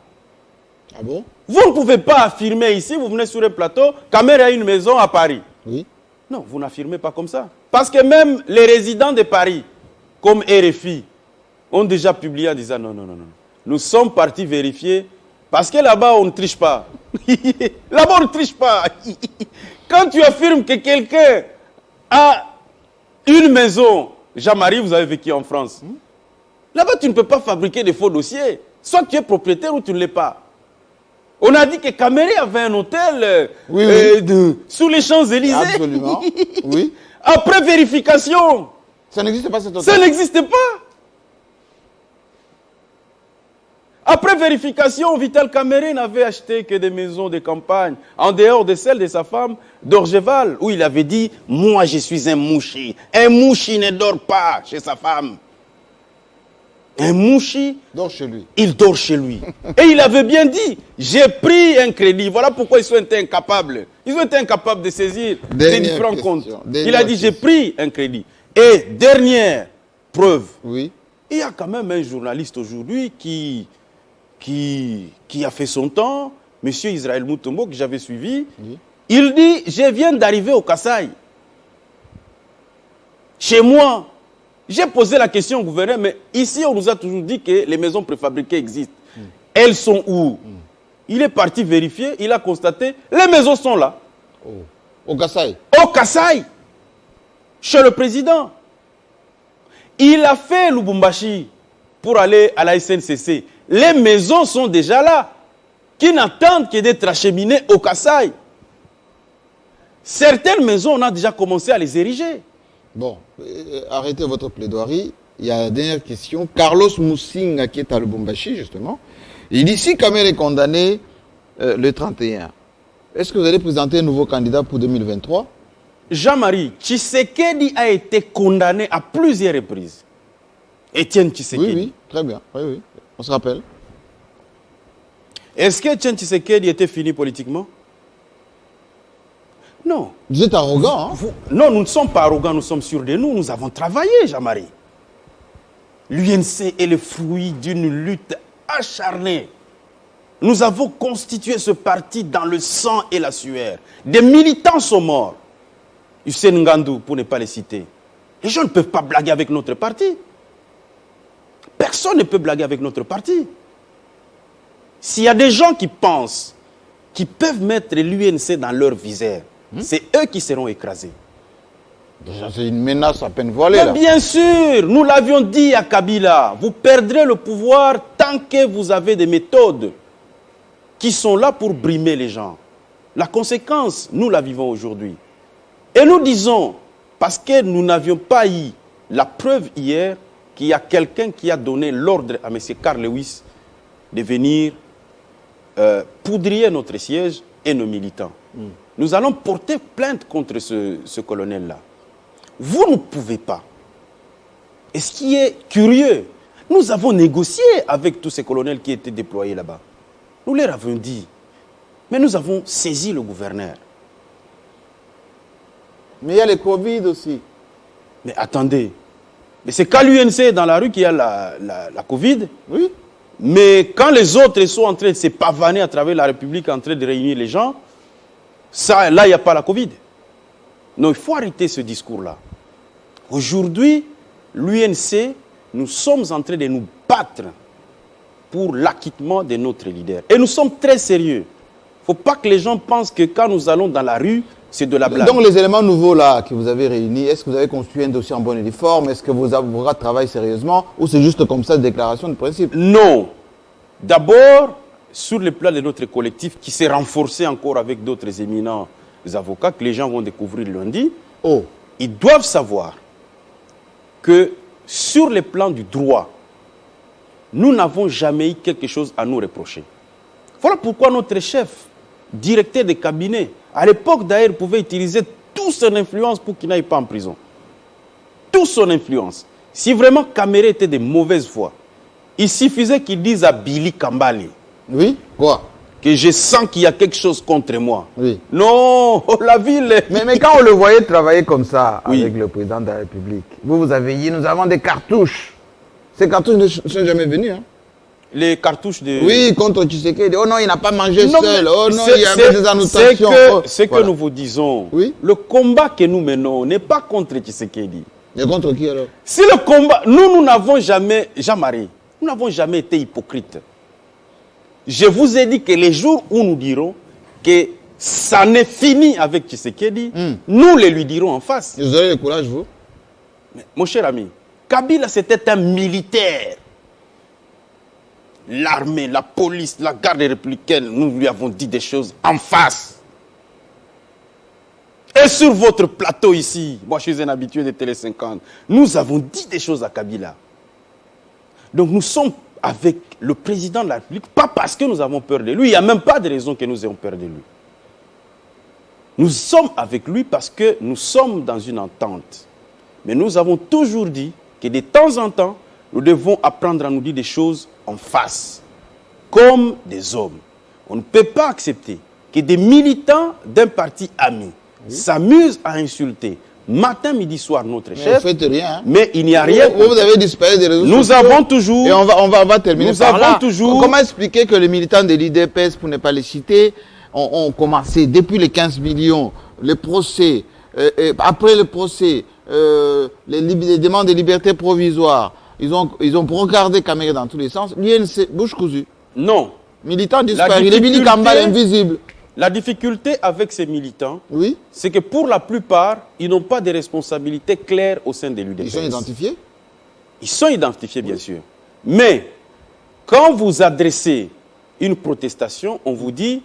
Ah bon? Vous ne pouvez pas affirmer ici, vous venez sur un plateau, Kamere a une maison à Paris. Oui. Non, vous n'affirmez pas comme ça. Parce que même les résidents de Paris, comme RFI, ont déjà publié en disant non. Nous sommes partis vérifier, parce que là-bas, on ne triche pas. Là-bas, on ne triche pas. Quand tu affirmes que quelqu'un a une maison, Jean-Marie, vous avez vécu en France. Là-bas, tu ne peux pas fabriquer des faux dossiers. Soit tu es propriétaire ou tu ne l'es pas. On a dit que Kamere avait un hôtel sous les Champs-Élysées. Absolument. Oui. Après vérification. Ça n'existe pas cet hôtel. Ça n'existe pas. Après vérification, Vital Kamere n'avait acheté que des maisons de campagne, en dehors de celle de sa femme d'Orgeval, où il avait dit « Moi, je suis un mouchi. Un mouchi ne dort pas chez sa femme. Un mouchi, dort chez lui. Il dort chez lui. » Et il avait bien dit « J'ai pris un crédit. » Voilà pourquoi ils ont été incapables. Ils ont été incapables de saisir les différents comptes. Il a dit « J'ai pris un crédit. » Et dernière preuve, il y a quand même un journaliste aujourd'hui qui a fait son temps, M. Israël Mutombo, que j'avais suivi. Il dit, je viens d'arriver au Kasaï. Chez moi, j'ai posé la question au gouverneur, mais ici, on nous a toujours dit que les maisons préfabriquées existent. Elles sont où? Il est parti vérifier, il a constaté, les maisons sont là. Au Kasaï? Au Kasaï, chez le président. Il a fait Lubumbashi pour aller à la SNCC. Les maisons sont déjà là, qui n'attendent que d'être acheminées au Kasaï. Certaines maisons, on a déjà commencé à les ériger. Bon, arrêtez votre plaidoirie. Il y a la dernière question. Carlos Moussinga, qui est à Lubumbashi, justement, il dit, si Kamere est condamné le 31, est-ce que vous allez présenter un nouveau candidat pour 2023? Jean-Marie, Tshisekedi a été condamné à plusieurs reprises. Étienne Tshisekedi. Oui, très bien. Oui. On se rappelle. Est-ce que Étienne Tshisekedi était fini politiquement? Non. Vous êtes arrogant, hein? Non, nous ne sommes pas arrogants, nous sommes sûrs de nous. Nous avons travaillé, Jean-Marie. L'UNC est le fruit d'une lutte acharnée. Nous avons constitué ce parti dans le sang et la sueur. Des militants sont morts. Hussein Ngandou, pour ne pas les citer. Les gens ne peuvent pas blaguer avec notre parti. Personne ne peut blaguer avec notre parti. S'il y a des gens qui pensent qu'ils peuvent mettre l'UNC dans leur visère, c'est eux qui seront écrasés. Déjà, c'est une menace à peine voilée, Mais là. bien sûr, nous l'avions dit à Kabila, vous perdrez le pouvoir tant que vous avez des méthodes qui sont là pour brimer les gens. La conséquence, nous la vivons aujourd'hui. Et nous disons, parce que nous n'avions pas eu la preuve hier qu'il y a quelqu'un qui a donné l'ordre à M. Carl Lewis de venir poudrier notre siège et nos militants. Nous allons porter plainte contre ce colonel-là. Vous ne pouvez pas. Et ce qui est curieux, nous avons négocié avec tous ces colonels qui étaient déployés là-bas. Nous leur avons dit, mais nous avons saisi le gouverneur. Mais il y a le Covid aussi. Mais attendez, mais c'est qu'à l'UNC dans la rue qu'il y a la Covid. Oui. Mais quand les autres sont en train de se pavaner à travers la République, en train de réunir les gens, ça, là, il n'y a pas la Covid. Non, il faut arrêter ce discours-là. Aujourd'hui, l'UNC, nous sommes en train de nous battre pour l'acquittement de notre leader. Et nous sommes très sérieux. Il ne faut pas que les gens pensent que quand nous allons dans la rue, c'est de la blague. Donc les éléments nouveaux là que vous avez réunis, est-ce que vous avez construit un dossier en bonne et due forme? Est-ce que vos avocats travaillent sérieusement? Ou c'est juste comme ça, une déclaration de principe? Non. D'abord, sur le plan de notre collectif, qui s'est renforcé encore avec d'autres éminents avocats que les gens vont découvrir lundi, ils doivent savoir que sur le plan du droit, nous n'avons jamais eu quelque chose à nous reprocher. Voilà pourquoi notre chef, directeur de cabinet, à l'époque d'ailleurs, pouvait utiliser toute son influence pour qu'il n'aille pas en prison. Toute son influence. Si vraiment Kamere était de mauvaise foi, il suffisait qu'il dise à Billy Kambale. Oui. Quoi? Que je sens qu'il y a quelque chose contre moi. Oui. Non, la ville... Mais quand on le voyait travailler comme ça avec le président de la République, vous avez dit, nous avons des cartouches. Ces cartouches ne sont jamais venus. Hein. Les cartouches de... Oui, contre Tshisekedi. Oh non, il n'a pas mangé Non, seul. Oh non, c'est- il y avait des annotations. C'est que nous vous disons, Oui. le combat que nous menons n'est pas contre Tshisekedi. Et contre qui alors? Si le combat... Nous n'avons jamais... Jean-Marie, nous n'avons jamais été hypocrites. Je vous ai dit que les jours où nous dirons que ça n'est fini avec Tshisekedi, nous les lui dirons en face. Vous aurez le courage, vous? Mais, mon cher ami, Kabila c'était un militaire. L'armée, la police, la garde républicaine, nous lui avons dit des choses en face. Et sur votre plateau ici, moi je suis un habitué de Télé 50, nous avons dit des choses à Kabila. Donc nous sommes avec le président de la République, pas parce que nous avons peur de lui, il n'y a même pas de raison que nous ayons peur de lui. Nous sommes avec lui parce que nous sommes dans une entente. Mais nous avons toujours dit que de temps en temps, nous devons apprendre à nous dire des choses en face, comme des hommes. On ne peut pas accepter que des militants d'un parti ami s'amusent à insulter matin, midi, soir notre Mais chef. vous ne faites rien. Hein. Mais il n'y a rien. Vous avez disparu des réseaux sociaux. Nous avons toujours... Et on va terminer Nous par avons là. toujours- Comment expliquer que les militants de l'IDPS, pour ne pas les citer, ont commencé depuis les 15 millions, les procès, après le procès, les demandes de liberté provisoire, ils ont regardé Kamere dans tous les sens. L'INC, bouche cousue. Non. Militants disparus. Les Billy difficulté- Kambal invisibles. La difficulté avec ces militants, Oui. c'est que pour la plupart, ils n'ont pas de responsabilités claires au sein de l'UDPS. Ils sont identifiés. Ils sont identifiés, bien sûr. Mais, quand vous adressez une protestation, on vous dit,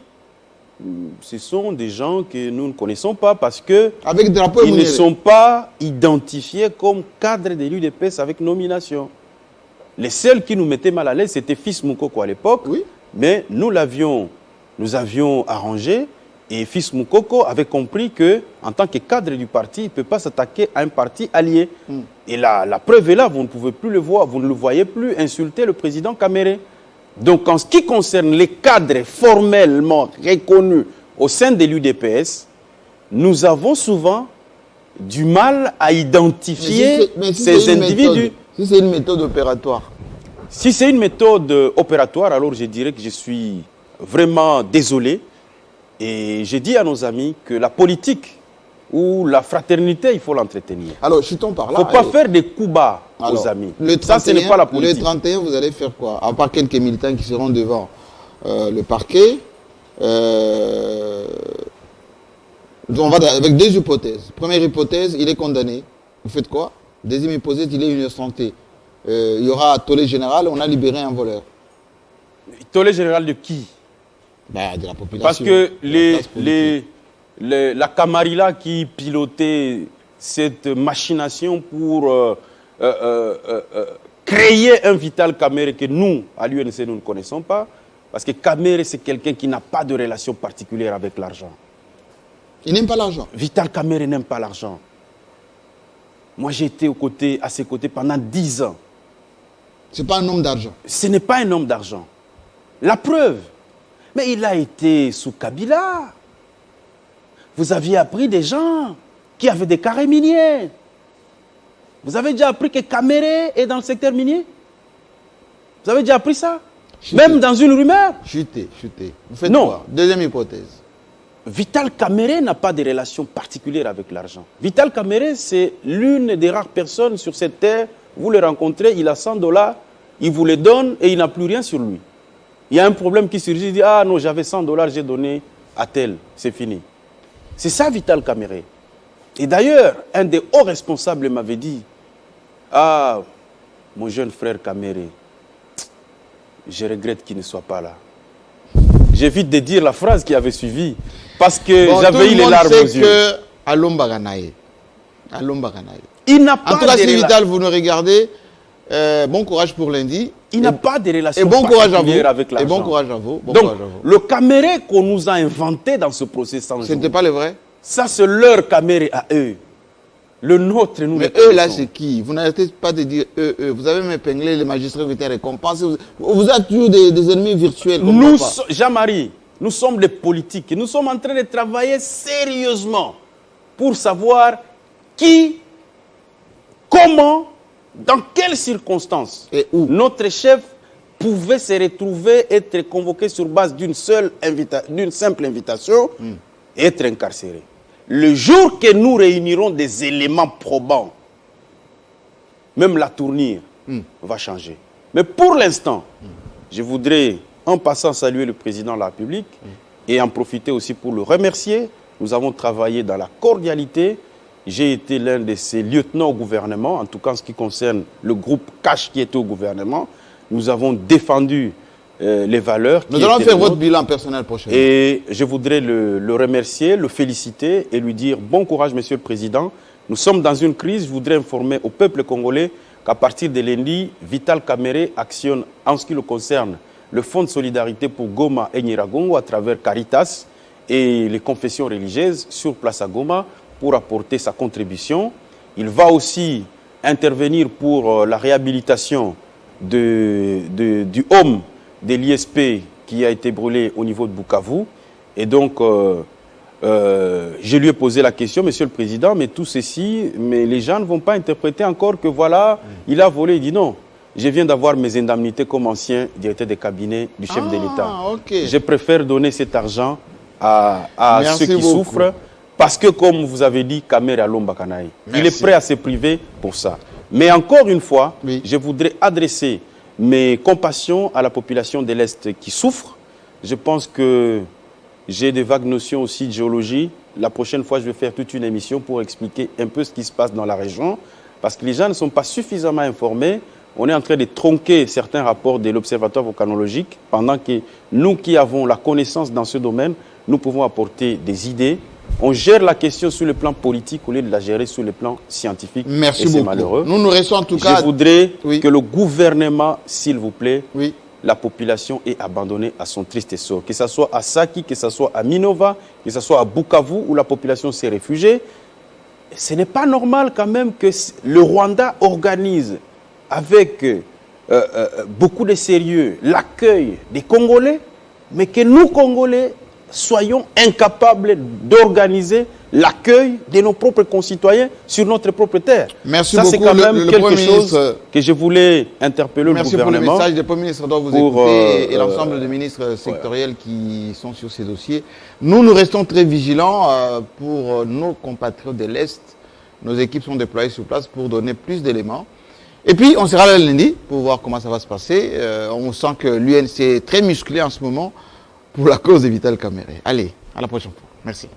ce sont des gens que nous ne connaissons pas parce que Avec drapeau et ils ne Mouniré. sont pas identifiés comme cadres de l'UDPS avec nomination. Les seuls qui nous mettaient mal à l'aise, c'était Fils Moukoko à l'époque. Oui. Mais nous avions arrangé et Fils Moukoko avait compris que, en tant que cadre du parti, il ne peut pas s'attaquer à un parti allié. Et la preuve est là, vous ne pouvez plus le voir, vous ne le voyez plus insulter le président Kamere. Donc, en ce qui concerne les cadres formellement reconnus au sein de l'UDPS, nous avons souvent du mal à identifier Mais si ces c'est une individus. méthode, si c'est une méthode opératoire. Si c'est une méthode opératoire, alors je dirais que je suis vraiment désolé. Et j'ai dit à nos amis que la politique ou la fraternité, il faut l'entretenir. Alors, chutons par là. Il ne faut pas faire des coups bas aux amis. Ça, ce n'est pas la politique. Le 31, vous allez faire quoi? À part quelques militants qui seront devant le parquet, on va avec deux hypothèses. Première hypothèse, il est condamné. Vous faites quoi? Deuxième hypothèse, il est innocenté. Il y aura tollé général, on a libéré un voleur. Tollé général de qui? Ben, de la population. Parce que la Camarilla qui pilotait cette machination pour créer un Vital Kamerhe que nous, à l'UNC, nous ne connaissons pas, parce que Kamerhe, c'est quelqu'un qui n'a pas de relation particulière avec l'argent. Il n'aime pas l'argent. Vital Kamerhe n'aime pas l'argent. Moi, j'ai été à ses côtés pendant 10 ans. Ce n'est pas un homme d'argent. Ce n'est pas un homme d'argent. La preuve. Mais il a été sous Kabila. Vous aviez appris des gens qui avaient des carrés miniers. Vous avez déjà appris que Kamerhe est dans le secteur minier? Vous avez déjà appris ça? Chuté. Même dans une rumeur? Chuté. Vous faites Non. quoi? Deuxième hypothèse. Vital Kamerhe n'a pas de relation particulière avec l'argent. Vital Kamerhe, c'est l'une des rares personnes sur cette terre. Vous le rencontrez, il a $100, il vous les donne et il n'a plus rien sur lui. Il y a un problème qui surgit, il dit « Ah non, j'avais $100, j'ai donné à tel, c'est fini. » C'est ça Vital Kamerhe. Et d'ailleurs, un des hauts responsables m'avait dit « Ah, mon jeune frère Kamerhe, je regrette qu'il ne soit pas là. » J'évite de dire la phrase qui avait suivi parce que j'avais eu les larmes aux yeux. Que Alomba Ganaye. Il n'a pas en tout cas, si Vital, vous nous regardez, bon courage pour lundi. Il n'a pas de relation particulière avec l'argent. Et bon courage à vous. Donc, le Kamerhe qu'on nous a inventé dans ce procès sans ce n'était pas le vrai? Ça, c'est leur Kamerhe à eux. Le nôtre, nous. Mais eux, là, c'est qui? Vous n'arrêtez pas de dire eux. Vous avez même épinglé les magistrats militaires récompensés. Vous êtes toujours des ennemis virtuels. Jean-Marie, nous sommes des politiques. Nous sommes en train de travailler sérieusement pour savoir qui, comment, dans quelles circonstances et où notre chef pouvait se retrouver, être convoqué sur base d'une simple invitation et être incarcéré. Le jour que nous réunirons des éléments probants, même la tournure va changer. Mais pour l'instant, je voudrais en passant saluer le président de la République et en profiter aussi pour le remercier. Nous avons travaillé dans la cordialité. J'ai été l'un de ses lieutenants au gouvernement, en tout cas en ce qui concerne le groupe Cash qui était au gouvernement. Nous avons défendu les valeurs. Nous allons faire votre bilan personnel prochainement. Et je voudrais le remercier, le féliciter et lui dire bon courage, Monsieur le Président. Nous sommes dans une crise. Je voudrais informer au peuple congolais qu'à partir de lundi, Vital Kamerhe actionne, en ce qui le concerne, le Fonds de solidarité pour Goma et Nyiragongo à travers Caritas et les confessions religieuses sur place à Goma pour apporter sa contribution. Il va aussi intervenir pour la réhabilitation du home de l'ISP qui a été brûlé au niveau de Bukavu. Et donc, je lui ai posé la question, Monsieur le Président, mais tout ceci, mais les gens ne vont pas interpréter encore que voilà, il a volé. Il dit non, je viens d'avoir mes indemnités comme ancien directeur de cabinet du chef de l'État. Okay. Je préfère donner cet argent à ceux qui souffrent, parce que comme vous avez dit, Kamerhe Alomba Ganaye, il est prêt à se priver pour ça. Mais encore une fois, je voudrais adresser mes compassions à la population de l'Est qui souffre. Je pense que j'ai des vagues notions aussi de géologie. La prochaine fois, je vais faire toute une émission pour expliquer un peu ce qui se passe dans la région, parce que les gens ne sont pas suffisamment informés. On est en train de tronquer certains rapports de l'Observatoire volcanologique, pendant que nous qui avons la connaissance dans ce domaine, nous pouvons apporter des idées. On gère la question sur le plan politique au lieu de la gérer sur le plan scientifique. Merci beaucoup. C'est malheureux. Nous restons en tout cas... Je voudrais que le gouvernement, s'il vous plaît, la population est abandonnée à son triste sort. Que ce soit à Saki, que ce soit à Minova, que ce soit à Bukavu, où la population s'est réfugiée. Ce n'est pas normal quand même que le Rwanda organise avec beaucoup de sérieux l'accueil des Congolais, mais que nous, Congolais, soyons incapables d'organiser l'accueil de nos propres concitoyens sur notre propre terre. Merci Ça, beaucoup. c'est quand même quelque Premier chose ministre, que je voulais interpeller le merci pour le gouvernement. message. Le Premier ministre doit vous pour, écouter et l'ensemble des ministres sectoriels qui sont sur ces dossiers. Nous restons très vigilants pour nos compatriotes de l'Est. Nos équipes sont déployées sur place pour donner plus d'éléments. Et puis, on sera là lundi pour voir comment ça va se passer. On sent que l'UNC est très musclé en ce moment pour la cause de Vital Kamerhe. Allez, à la prochaine fois. Merci.